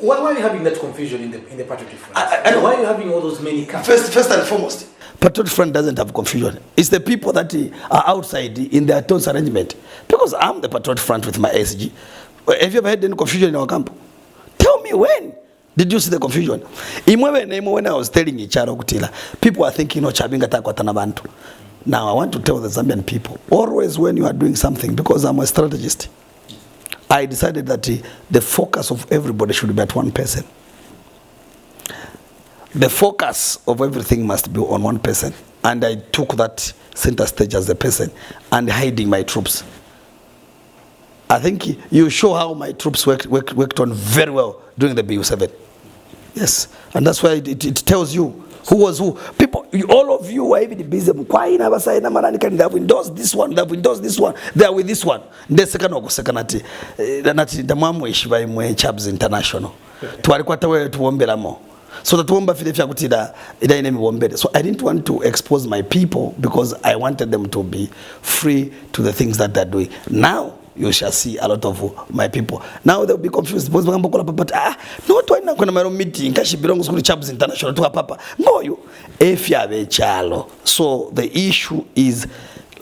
Speaker 1: why are you having that confusion in the Patriotic Front? And why are you having all those many camps?
Speaker 2: First and foremost, Patriotic Front doesn't have confusion. It's the people that are outside in their tones arrangement. Because I'm the Patriotic Front with my SG. Have you ever had any confusion in our camp? Tell me when. Did you see the confusion? When I was telling Icharo Kutila, people are thinking, no, Chabinga takwatana bantu. Now I want to tell the Zambian people, always when you are doing something, because I'm a strategist, I decided that the focus of everybody should be at one person. The focus of everything must be on one person. And I took that center stage as the person and hiding my troops. I think you show how my troops worked on very well during the BU7. Yes, and that's why it tells you who was who. People, all of you are even busy. They have endorsed this one, they have endorsed this one, they are with this one. The second the Mamwe Shiva Chabs International. So that so I didn't want to expose my people because I wanted them to be free to the things that they're doing. Now you shall see a lot of my people. Now they'll be confused. But no, why not going to meeting? She belongs to Chabs International to a papa. No, you. If you have a child. So the issue is,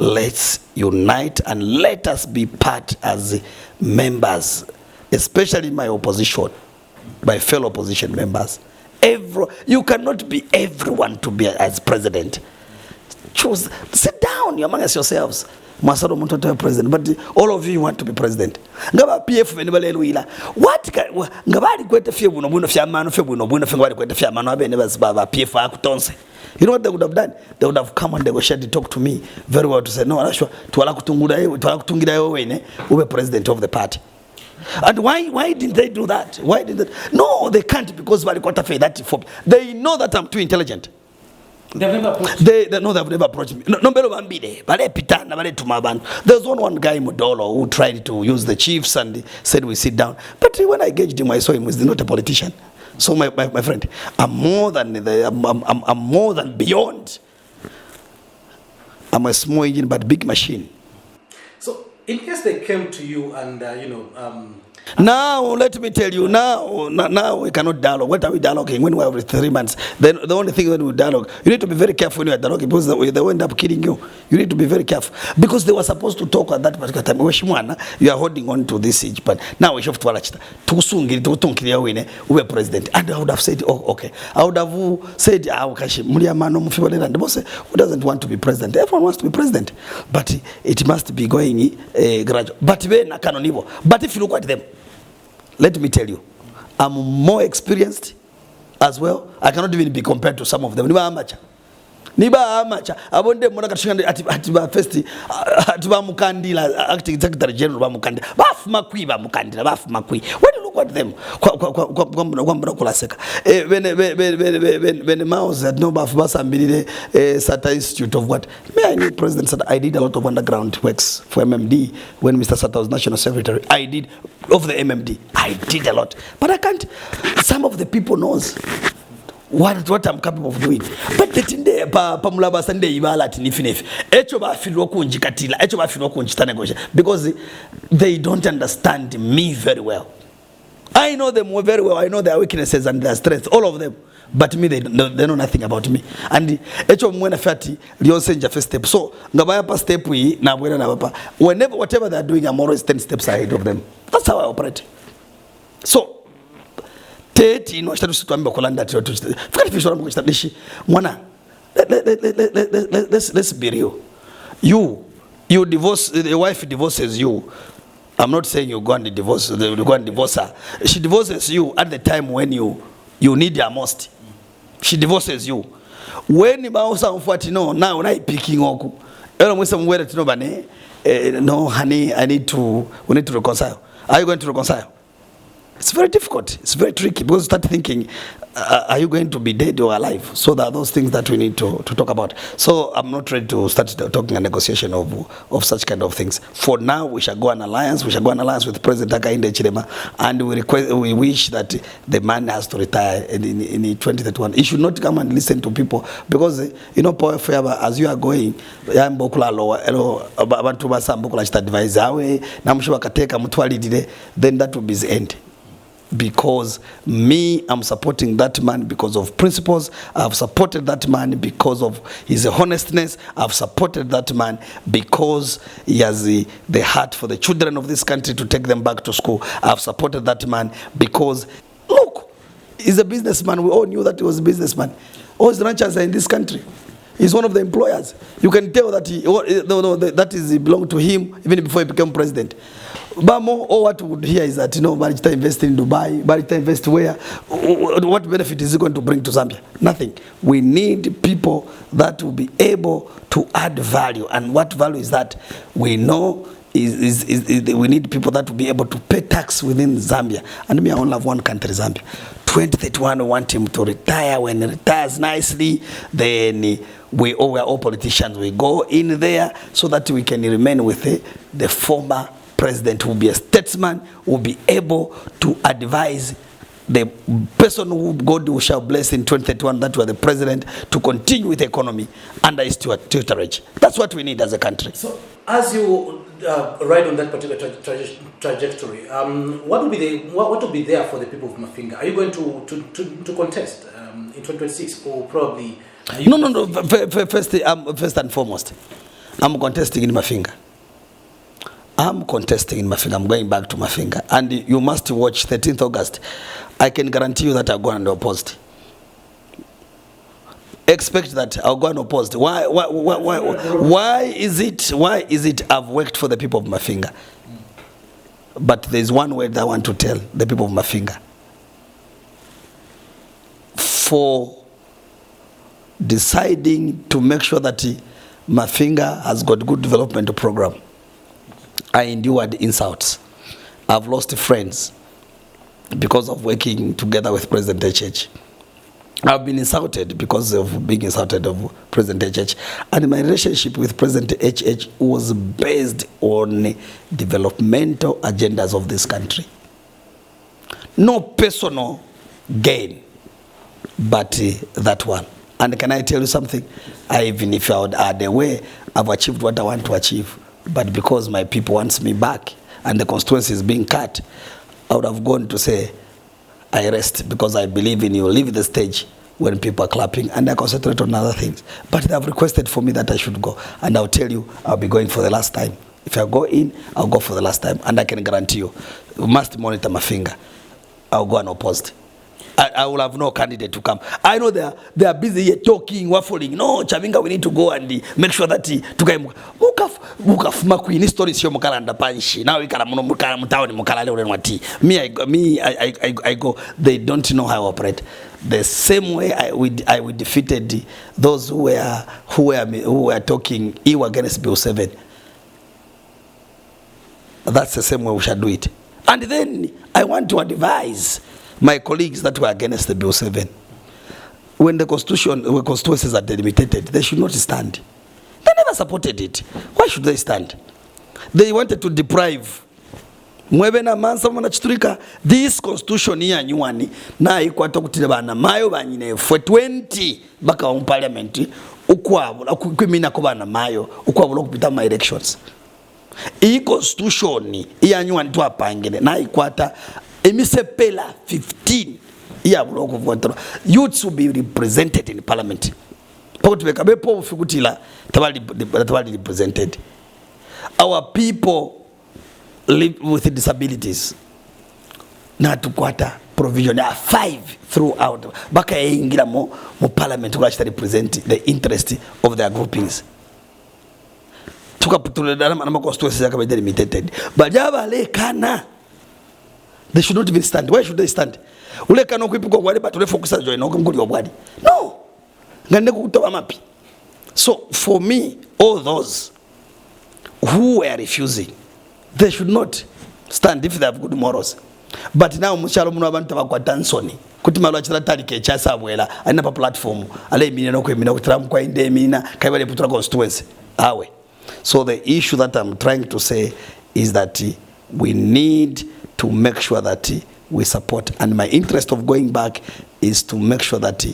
Speaker 2: let's unite and let us be part as members, especially my opposition, my fellow opposition members. You cannot be everyone to be as president. Choose. Sit down among yourselves. Masaro Montoto president, but all of you want to be president. Ngaba PF venibaleluila. What ngabali kwete fie buno buno fia mano fie buno buno fia ngabali kwete fia mano abe never baba PF akutonse. You know what they would have done? They would have come and negotiated, talk to me very well to say no, Rashwa, twala kutungira yewe ne ube president of the party. And why didn't they do that? Why did they? No, they can't because they know that I'm too intelligent.
Speaker 1: They've never approached
Speaker 2: they no, they've never approached me. No, there's one guy Modolo who tried to use the chiefs and said we sit down. But when I gauged him, I saw him was not a politician. So my friend, I'm more than beyond. I'm a small engine but big machine.
Speaker 1: So in case they came to you and
Speaker 2: now let me tell you, now we cannot dialogue. What are we dialoguing when we have 3 months? Then the only thing when we dialogue, you need to be very careful when you are dialoguing because they will end up killing you. You need to be very careful because they were supposed to talk at that particular time. You are holding on to this age, but now we have to watch we president. And I would have said, oh, okay. I would have said, who doesn't want to be president? Everyone wants to be president, but it must be going gradual. But if you look at them, let me tell you, I'm more experienced as well. I cannot even be compared to some of them. Niba amacha. Abonde mwana kashikande atiba festi atiba mukandila acting secretary general ba mukandila. Baf makwi ba mukandila baf makwi. When you look at them, when Mao said no baf basambili Sata Institute of what? Me I knew President Sata. I did a lot of underground works for MMD when Mr. Sata was national secretary. I did of the MMD. I did a lot, but I can't. Some of the people knows what I'm capable of doing. But the thing there, Pamulaba Sunday, Ibala, Tinifiniff, Echoba Filokunji Katila, Echoba Filokunji Tanegosha, because they don't understand me very well. I know them very well. I know their weaknesses and their strengths, all of them. But me, they know nothing about me. And Echo Mwena Fati, Leon Senja first step. So, Ngabaya pa step we, Nabwena Nabapa, whenever, whatever they're doing, I'm always 10 steps ahead of them. That's how I operate. So, let's be real. You divorce, the wife divorces you. I'm not saying you go and divorce her. She divorces you at the time when you need her most. She divorces you. When now I picking oku. No, honey, we need to reconcile. Are you going to reconcile? It's very difficult. It's very tricky because you start thinking, are you going to be dead or alive? So there are those things that we need to talk about. So I'm not ready to start talking a negotiation of such kind of things. For now, we shall go an alliance. We shall go an alliance with President Hakainde Hichilema, and we wish that the man has to retire in 2031. He should not come and listen to people because power forever as you are going. Then that will be the end. Because me, I'm supporting that man because of principles. I've supported that man because of his honestness. I've supported that man because he has the heart for the children of this country to take them back to school. I've supported that man because, look, He's a businessman. We all knew that he was a businessman. All his ranchers are in this country. He's one of the employers. You can tell that he belonged to him even before he became president. But more, all what we would hear is that, Barrister invested in Dubai, Barrister invest where? What benefit is he going to bring to Zambia? Nothing. We need people that will be able to add value. And what value is that? We know is we need people that will be able to pay tax within Zambia. And me, I only have one country, Zambia. 2031, we want him to retire. When he retires nicely, then we all politicians, we go in there so that we can remain with the former president, who will be a statesman, will be able to advise the person who God shall bless in 2031, that was the president, to continue with the economy under his tutorage. That's what we need as a country.
Speaker 1: So, as you ride on that particular trajectory, what will be there for the people of Mafinga? Are you going to contest in 2026, or probably?
Speaker 2: No. First and foremost, I'm contesting in Mafinga. I'm contesting in Mafinga. I'm going back to Mafinga. And you must watch 13th August. I can guarantee you that I'll go and opposed. Expect that I'll go and opposed. Why is it I've worked for the people of Mafinga? But there's one word that I want to tell the people of Mafinga. For deciding to make sure that Mafinga has got good development program, I endured insults. I've lost friends because of working together with President HH. I've been insulted because of being insulted of President HH. And my relationship with President HH was based on developmental agendas of this country. No personal gain, but that one. And can I tell you something? Even if I would add a way, I've achieved what I want to achieve. But because my people wants me back and the constituency is being cut, I would have gone to say, I rest, because I believe in you. Leave the stage when people are clapping, and I concentrate on other things. But they have requested for me that I should go. And I'll tell you, I'll be going for the last time. If I go in, I'll go for the last time. And I can guarantee you, you must monitor Mafinga. I'll go unopposed. I will have no candidate to come. I know they are busy here talking, waffling. No, Chabinga, we need to go and make sure that mukafuma queen stories yo mukala ndapanshi. Now we kala muno mukala mutaoni mukala leo nwati. I go. They don't know how I operate. The same way I defeated those who were talking ill against Bill 7. That's the same way we should do it. And then I want to advise my colleagues that were against the Bill 7. When the constituencies are delimited, they should not stand. They never supported it. Why should they stand? They wanted to deprive this constitution here nyuani na ikwata kutile bana mayo banyine for 20 baka on parliament ukwabula kwimina ko bana mayo ukwabula kupita my elections. Iyi constitution iya nyuani twapangene na ikwata emisepela 15 iya block of control. Youths will be represented in parliament. Pakutubeka bepo fikutila tabali represented. Our people live with disabilities. Na tukwata provision 5 throughout. Baka ingira mo parliament to actually represent the interest of their groupings. Tukaputulana na constituencies yakabe delimited. Bajaba le kana. They should not even stand. Why should they stand? Ule kana kwipiko kwale batule focus join okunguli obwadi. No. Ngande kutoba mapi. So for me, all those who were refusing, they should not stand if they have good morals. But now mushalo muno abantu bakwata nsoni kuti malo achira talike chasabwela alina pa platform ale mina no kwemina kutram kwa inde mina kaibale putura constituency awe. So the issue that I'm trying to say is that we need to make sure that we support, and my interest of going back is to make sure that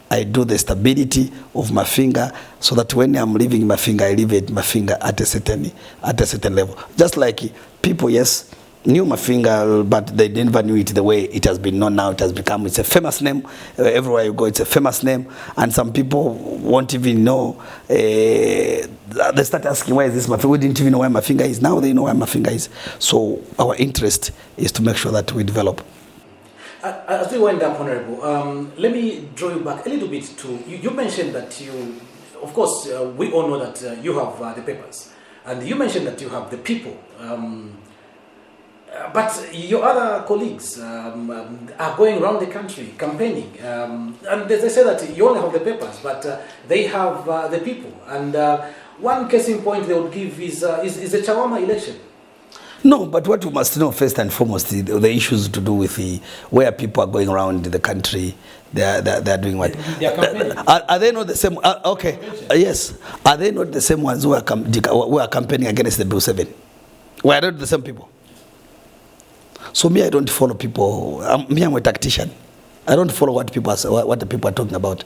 Speaker 2: I do the stability of Mafinga, so that when I'm leaving Mafinga, I leave it Mafinga at a certain level. Just like people, yes, knew Mafinga, but they never knew it the way it has been known now. It has become, it's a famous name. Everywhere you go, it's a famous name. And some people won't even know. They start asking, where is this Mafinga? We didn't even know where Mafinga is. Now they know where Mafinga is. So our interest is to make sure that we develop.
Speaker 1: As we wind up, Honorable, let me draw you back a little bit to, you mentioned that you, of course, we all know that you have the papers, and you mentioned that you have the people, but your other colleagues are going around the country campaigning, and they say that you only have the papers, but they have the people, and one case in point they would give is the Chawama election.
Speaker 2: No, but what we must know first and foremost, the issues to do with where people are going around the country, they are doing what?
Speaker 1: They are campaigning.
Speaker 2: Are they not the same? Okay, yes. Are they not the same ones who are campaigning against the Bill 7? Were they not the same people? So me, I don't follow people. I'm a tactician. I don't follow what the people are talking about.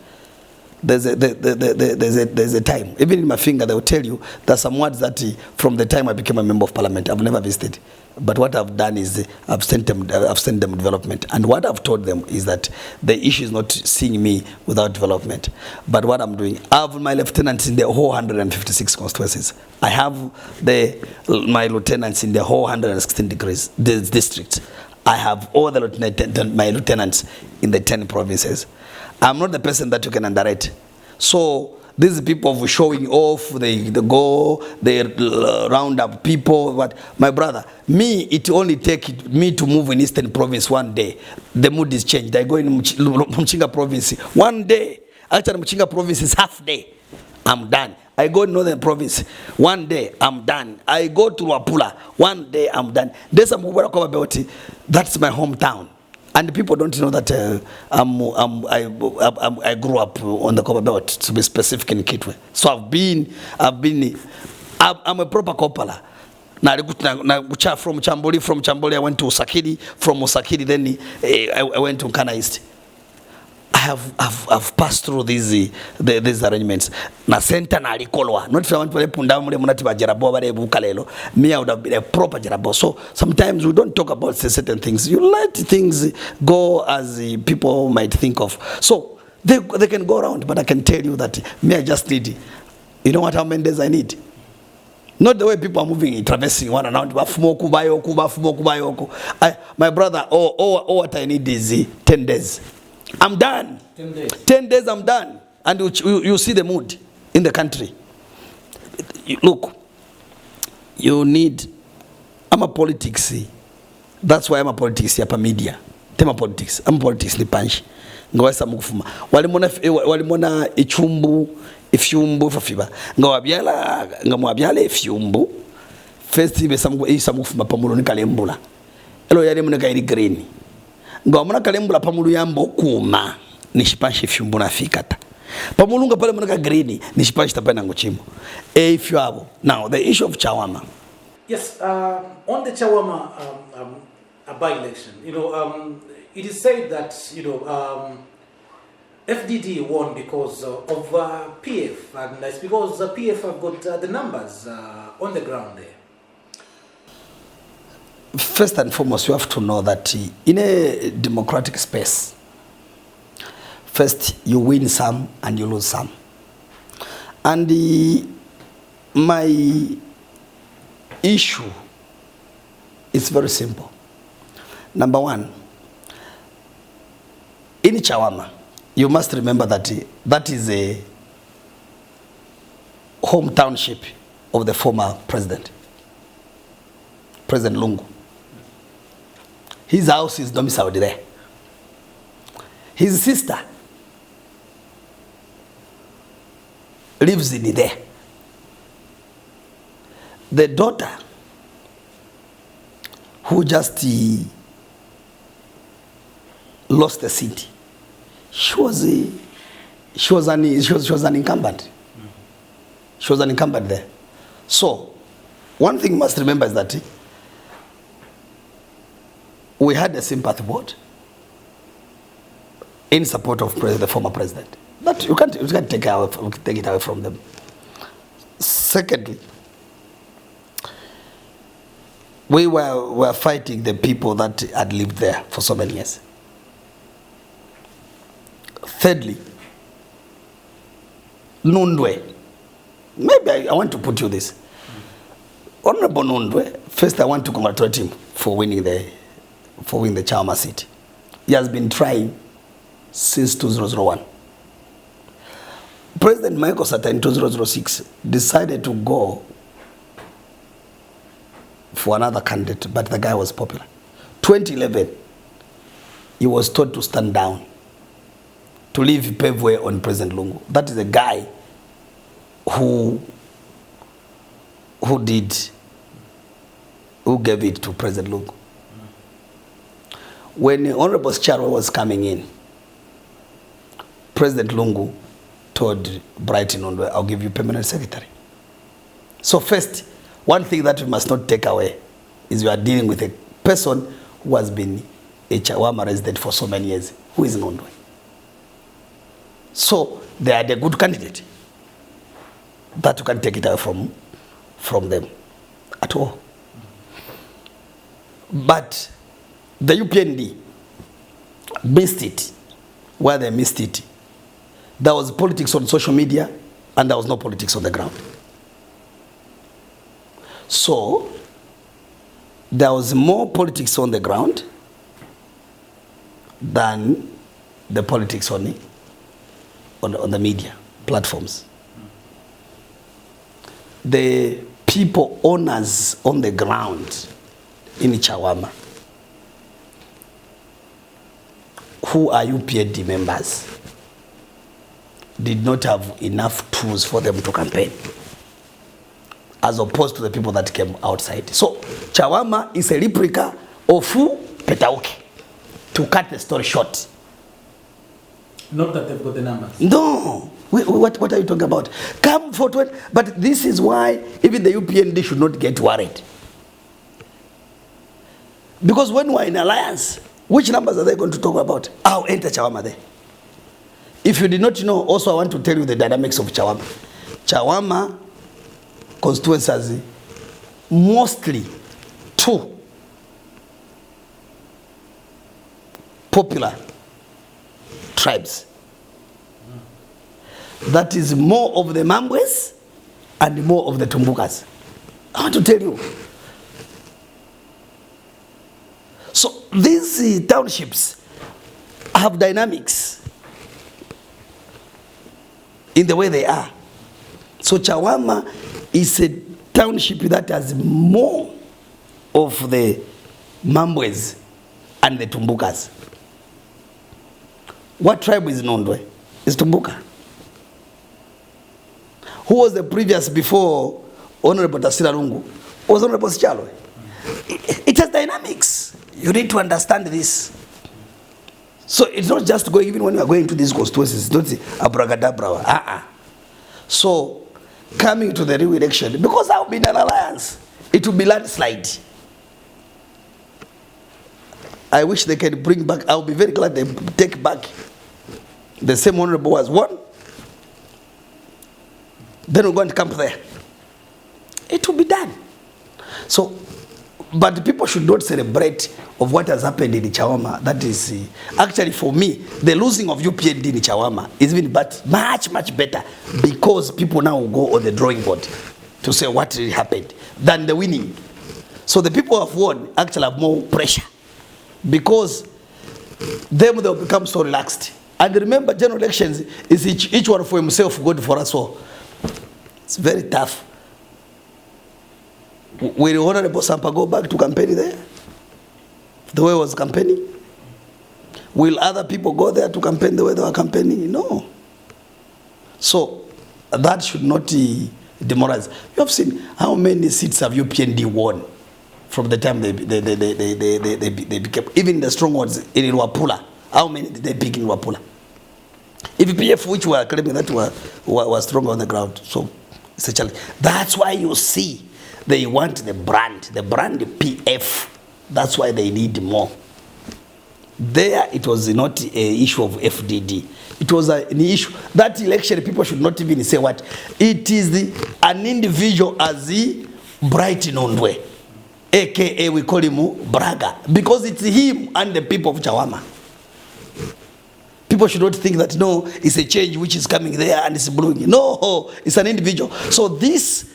Speaker 2: There's a time. Even in Mafinga, they will tell you that some words that from the time I became a member of parliament, I've never visited. But what I've done is I've sent them development. And what I've told them is that the issue is not seeing me without development. But what I'm doing, I have my lieutenants in the whole 156 constituencies. I have my lieutenants in the whole 116 districts. I have all my lieutenants in the 10 provinces. I'm not the person that you can underrate. So these people who showing off, they go, they round up people. But my brother, it only take me to move in Eastern Province one day. The mood is changed. I go in Mchinga Province one day. Actually, Mchinga Province is half day. I'm done. I go in Northern Province one day. I'm done. I go to Wapula one day. I'm done. That's my hometown. And people don't know that I grew up on the Copper Belt, to be specific in Kitwe. So I'm a proper Kopala. From Chamboli I went to Usakidi. From Usakidi then I went to Nkana East. I've passed through these arrangements. Na center na alikolwa. Not if I want to punda mule munati bajarabo bare bukalelo. Me I would have been a proper jarabo. So sometimes we don't talk about certain things. You let things go as people might think of. So they can go around, but I can tell you that me I just need. You know what? How many days I need? Not the way people are moving, traversing one around. My brother, all what I need is 10 days. I'm done.
Speaker 1: 10 days.
Speaker 2: 10 days, I'm done. And you see the mood in the country. Look, you need. I'm a politics. That's why I'm a politics. I'm a media. I'm a politics. I'm a politics. Ni punch. Ngawesa mukufuma. Walimona ichumbu, ifyumbu, fafiba. Ngawabyala ifyumbu. First, isa mukufuma pamulu ni kalembula. Elo yale muna kairi green. Ngawamuna kalembula pamulu yambo kuma. Nishipanshi ifyumbu na fikata. Pamulunga pale muna ka green. Nishipanshi tapena nguchimo. Ifyabo. Now, the issue of Chawama.
Speaker 1: Yes, on the Chawama by-election, it is said that, FDD won because of PF, and it's because PF have got the numbers on the ground there.
Speaker 2: First and foremost, you have to know that in a democratic space, first you win some and you lose some. And my issue is very simple. Number one, in Chawama, you must remember that that is a home township of the former president, President Lungu. His house is domiciled there. His sister lives in there. The daughter who just lost the seat, she was an incumbent. She was an incumbent there. So, one thing you must remember is that we had a sympathy vote in support of the former president. But you can't take it away from them. Secondly, we were fighting the people that had lived there for so many years. Thirdly, Nundwe. Maybe I want to put you this. Honorable Nundwe, first I want to congratulate him for winning the Chawama seat. He has been trying since 2001. President Michael Sata in 2006 decided to go for another candidate, but the guy was popular. 2011, he was told to stand down, to leave pave way on President Lungu. That is a guy who gave it to President Lungu. When the Honorable Charwa was coming in, President Lungu told Brighton Ondwe, I'll give you permanent secretary. So first, one thing that we must not take away is we are dealing with a person who has been a Chawama resident for so many years, who is Ondwe. So they are the good candidate that you can take it away from them at all. But the UPND missed it. Where they missed it, there was politics on social media and there was no politics on the ground. So there was more politics on the ground than the politics on the media platforms. The people owners on the ground in Chawama who are UPND members did not have enough tools for them to campaign, as opposed to the people that came outside. So Chawama is a replica of Petauke, to cut the story short.
Speaker 1: Not that they've got the numbers.
Speaker 2: No. What are you talking about? Come for 20. But this is why even the UPND should not get worried. Because when we're in alliance, which numbers are they going to talk about? I'll enter Chawama there. If you did not know, also I want to tell you the dynamics of Chawama. Chawama constituency has mostly two popular tribes. That is more of the Mambwes and more of the Tumbukas. I want to tell you. So these townships have dynamics in the way they are. So Chawama is a township that has more of the Mambwes and the Tumbukas. What tribe is Nondwe? It's Tumbuka. Who was the previous before Honorable Tasira Lungu? Was Honorable Sichalo. It has dynamics. You need to understand this. So it's not just going, even when you are going to these constituencies, it's not abracadabra. So coming to the re-election, because I've been an alliance, it will be landslide. I wish they can bring back, I'll be very glad they take back the same honorable as one. Then we're going to camp there. It will be done. So, but people should not celebrate of what has happened in Chawama. That is, actually for me, the losing of UPND in Chawama is even much better, because people now will go on the drawing board to say what really happened than the winning. So the people who have won actually have more pressure, because they'll become so relaxed. And remember, general elections is each one for himself, good for us all. It's very tough. Will Honorable Sampa go back to campaign there? The way he was campaigning? Will other people go there to campaign the way they were campaigning? No. So that should not demoralize. You have seen how many seats have UPND won from the time they became, even the strong ones in Luapula. How many did they pick in Luapula? EVPF, which were claiming that were stronger on the ground. So it's a challenge. That's why you see they want the brand PF. That's why they need more. There it was not an issue of FDD. It was an issue. That election, people should not even say what. It is an individual as the Brighton Ondwe, AKA we call him Braga, because it's him and the people of Chawama. People should not think that, no, it's a change which is coming there and it's blowing. No, it's an individual. So this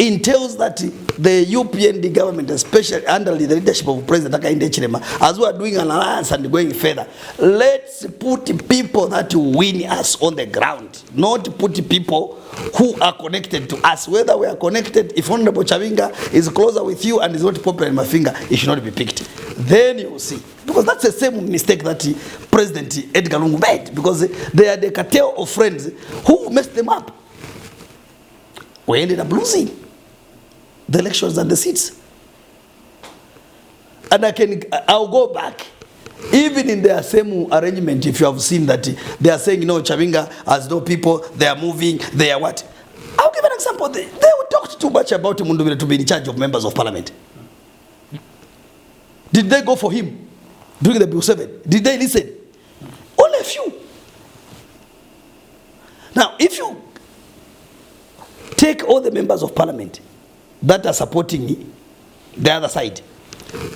Speaker 2: entails that the UPND government, especially under the leadership of President Hakainde Hichilema, as we are doing an alliance and going further, let's put people that win us on the ground, not put people who are connected to us. Whether we are connected, if Honorable Chabinga is closer with you and is not popular in Mafinga, it should not be picked. Then you will see. Because that's the same mistake that President Edgar Lungu made, because they are the cartel of friends who messed them up. We ended up losing the elections and the seats. And I'll go back. Even in their same arrangement, if you have seen that they are saying, Chabinga has no people, they are moving, they are what? I'll give an example. They talked too much about Mundubile to be in charge of members of parliament. Did they go for him during the Bill 7? Did they listen? Only a few. Now, if you take all the members of parliament that are supporting the other side,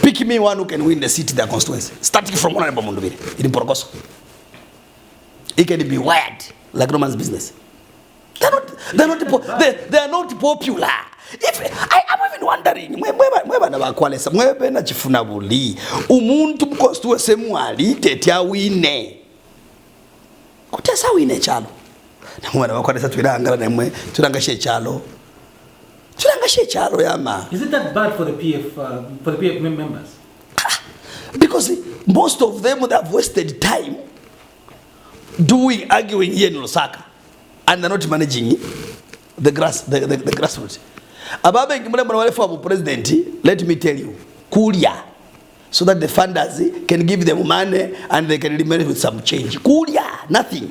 Speaker 2: pick me one who can win the seat in their constituency, starting from Honorable Mundubile in Porokoso. It can be wired like no man's business. They are not popular. I'm even wondering, mweba na chifuna buli umuntu mkonstituency mwali tetia wine kutesa wine chalo na mwana wakwalesa twirangala nemwe turangashe chalo yama.
Speaker 1: Is it that bad for the PF members?
Speaker 2: Because most of them would have wasted time arguing here in Lusaka, and they're not managing the grassroots. Ababe ngimule for president, let me tell you, Kuria, so that the funders can give them money and they can remain with some change. Kuria, nothing.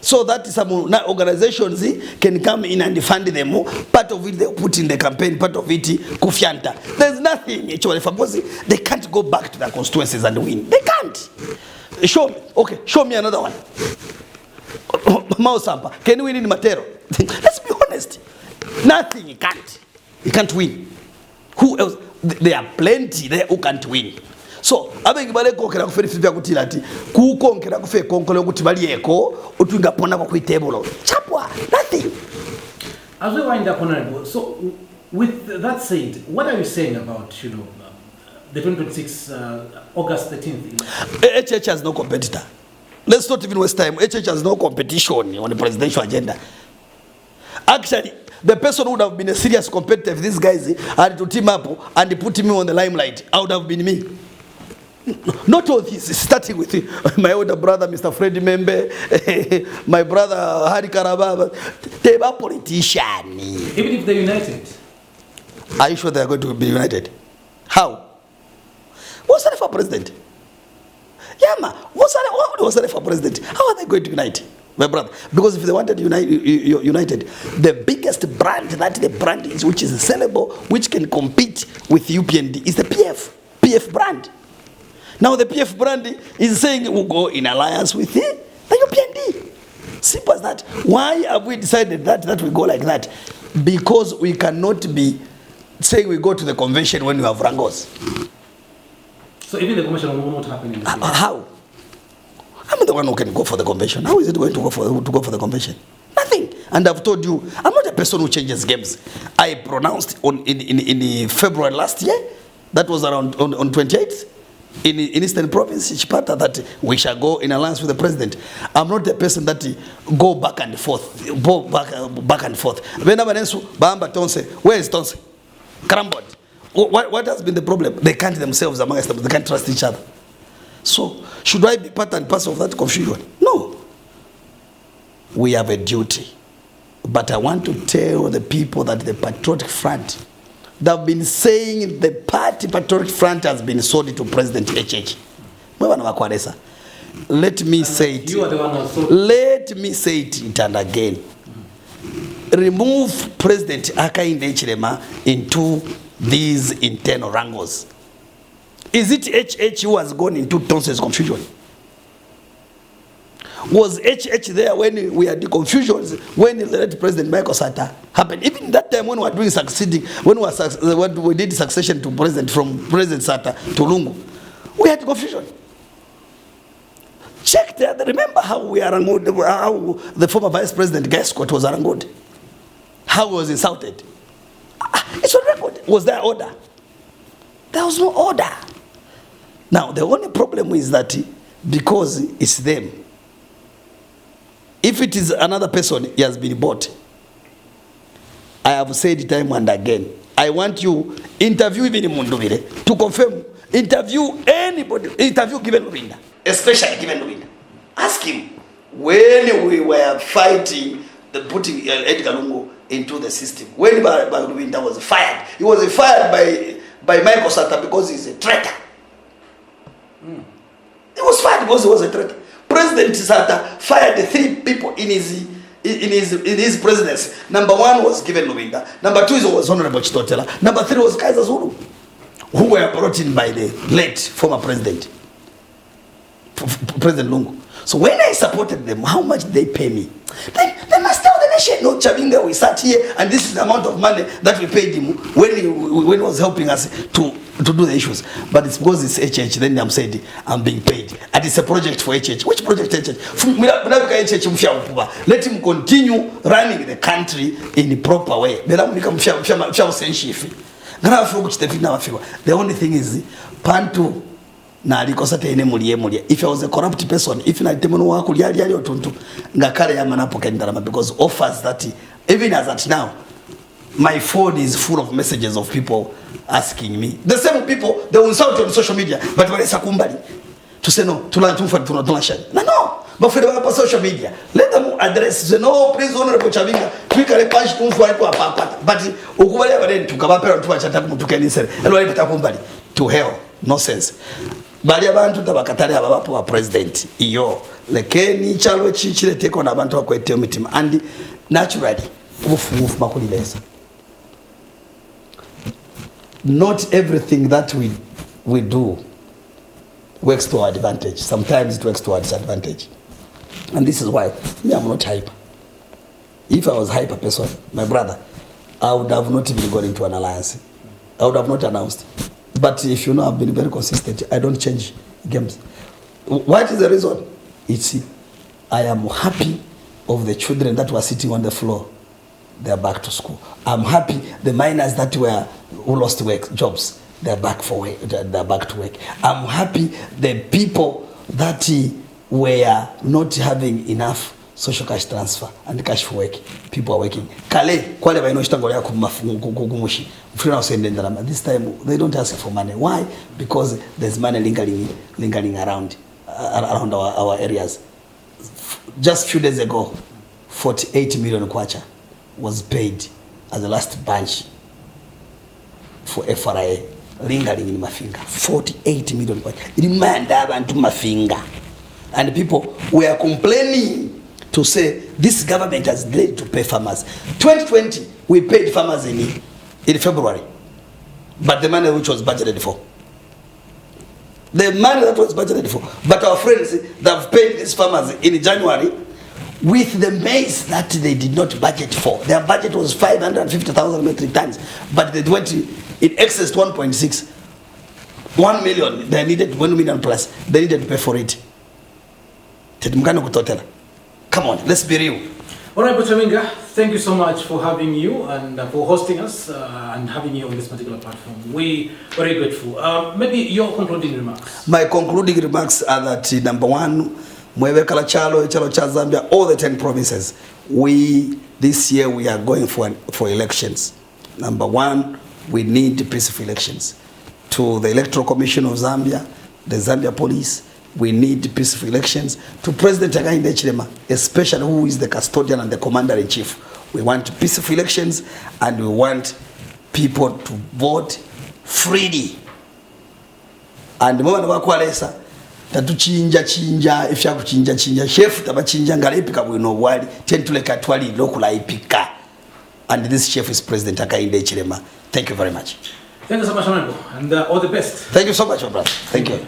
Speaker 2: So that some organizations can come in and fund them. Part of it they put in the campaign, part of it kufianta. There's nothing actually for they can't go back to their constituencies and win. They can't. Show me another one. Mao Sampa, can you win in Matero? Let's be honest. Nothing, he can't. He can't win. Who else? There are plenty there who can't win. So, abengi bale kokera kuferi fibya kutila ati kukonkera kufe konkole kuti bali eko otunga pona kwa kuitebolo. Chapwa, nothing.
Speaker 1: As we wind up, Honorable, so with that said, what are you saying about, the 2026 August 13th?
Speaker 2: HH has no competitor. Let's not even waste time. HH has no competition on the presidential agenda. Actually, the person who would have been a serious competitor if these guys had to team up and put me on the limelight, I would have been me. Not all this, starting with my older brother, Mr. Freddie Membe, my brother, Hari Karababa. They are politicians.
Speaker 1: Even if they're united?
Speaker 2: Are you sure they are going to be united? How? What's that for president? Yeah, ma. What's that for president? How are they going to unite? My brother, because if they wanted united, the biggest brand that the brand is, which is sellable, which can compete with UPND, is the PF brand. Now the PF brand is saying we'll go in alliance with the UPND. Simple as that. Why have we decided that we go like that? Because we cannot be saying we go to the convention when we have wrangles.
Speaker 1: So even the convention will not happen in this case?
Speaker 2: How? I'm the one who can go for the convention. How is it going to go for the convention? Nothing. And I've told you, I'm not a person who changes games. I pronounced in February last year, that was around on 28th, in Eastern Province, Chipata, that we shall go in alliance with the president. I'm not a person that go back and forth, back and forth. Where is Tonse? Karambod. What has been the problem? They can't themselves amongst them. They can't trust each other. So, should I be part and parcel of that confusion? No. We have a duty. But I want to tell the people that the Patriotic Front, they've been saying the party Patriotic Front has been sold to President HH. Let me say it.
Speaker 1: You are the one who sold.
Speaker 2: Let me say it and again. Remove President Hakainde Hichilema into these internal wrangles. Is it HH who has gone into Tonse's confusion? Was HH there when we had the confusions, when the late President Michael Sata happened? Even that time when we were doing succeeding, when we did succession to President, from President Sata to Lungu, we had confusion. Check there, remember how we arangod, how the former Vice President Gascott was arangod, how he was insulted. It's on record. Was there order? There was no order. Now, the only problem is that because it's them, if it is another person, he has been bought. I have said time and again, I want you interview even Mundubire to confirm. Interview anybody. Interview Given Lubinda, especially Given Lubinda. Ask him when we were fighting putting Edgar Lungu into the system. When Lubinda was fired, he was fired by Michael Sata because he's a traitor. He was fired because he was a traitor. President Sata fired 3 people in his presidency. Number 1 was Given Lubinda. Number 2 was Honorable Chitotela. Number 3 was Kaiser Zulu, who were brought in by the late former president, President Lungu. So when I supported them, how much did they pay me? They must tell the nation, no, Chabinga, we sat here and this is the amount of money that we paid him when he was helping us to do the issues. But it's because it's HH, then I'm saying I'm being paid. And it's a project for HH. Which project HH? Let him continue running the country in the proper way. The only thing is, Pantu, na alikosa tene mulie. If I was a corrupt person, if na temono wako liali otuntu, ngakale ya manapo kendarama, because offers that, even as at now, my phone is full of messages of people asking me. The same people, they will insult on social media, but when it's a kumbali, to say no, to share. No. But for the social media, let them address, say no, please, Honorable Chabinga, tweakale punch to papa. But ukubali abadeni tukabapera tuwachata kumutukenisere. Elwa ipita kumbali. To hell, nonsense. Bali abantu tabakatali ababapo wa president iyo lekeni chalo chichile teko na abantu bakwete omitima and naturally ufufu makulilesa. Not everything that we do works to our advantage. Sometimes it works to our disadvantage. And this is why me, I'm not hyper. If I was hyper person, my brother, I would have not even gone into an alliance. I would have not announced. But if you know, I've been very consistent. I don't change games. What is the reason? It's I am happy of the children that were sitting on the floor. They are back to school. I'm happy the miners that who lost jobs. They are back They are back to work. I'm happy the people that were not having enough social cash transfer and cash for work. People are working. Kale, kwale ba inoshitangole ya kumushi. Mfuna usende ndalama. This time they don't ask for money. Why? Because there's money lingering around our areas. Just few days ago, 48 million kwacha was paid as the last bunch for FRA lingering in Mafinga. 48 million kwacha. Remanda abantu Mafinga. And people were complaining to say this government has delayed to pay farmers. 2020, we paid farmers in February, but the money which was budgeted for. The money that was budgeted for. But our friends, they have paid these farmers in January with the maize that they did not budget for. Their budget was 550,000 metric tons, but they went in excess 1.6. 1 million, they needed 1 million plus. They needed to pay for it. Come on, let's be real.
Speaker 1: All right, Chabinga, thank you so much for having you and for hosting us and having you on this particular platform. We are very grateful. Maybe your concluding remarks.
Speaker 2: My concluding remarks are that number 1, Mwewekala Chalo cha Zambia, all the 10 provinces. This year we are going for elections. Number 1, we need peaceful elections. To the Electoral Commission of Zambia, the Zambia Police, we need peaceful elections. To President Hakainde Hichilema, especially who is the custodian and the commander-in-chief, we want peaceful elections and we want people to vote freely. And mwana wakwalesa tatuchinja ifya kuchinja chef tabachinja ngalipika bwino bwali tentuleka twali lokula ipika. And this chef is President Hakainde Hichilema. Thank you very much.
Speaker 1: Thank you so much, Honorable, and all the best.
Speaker 2: Thank you so much, my brother. Thank you.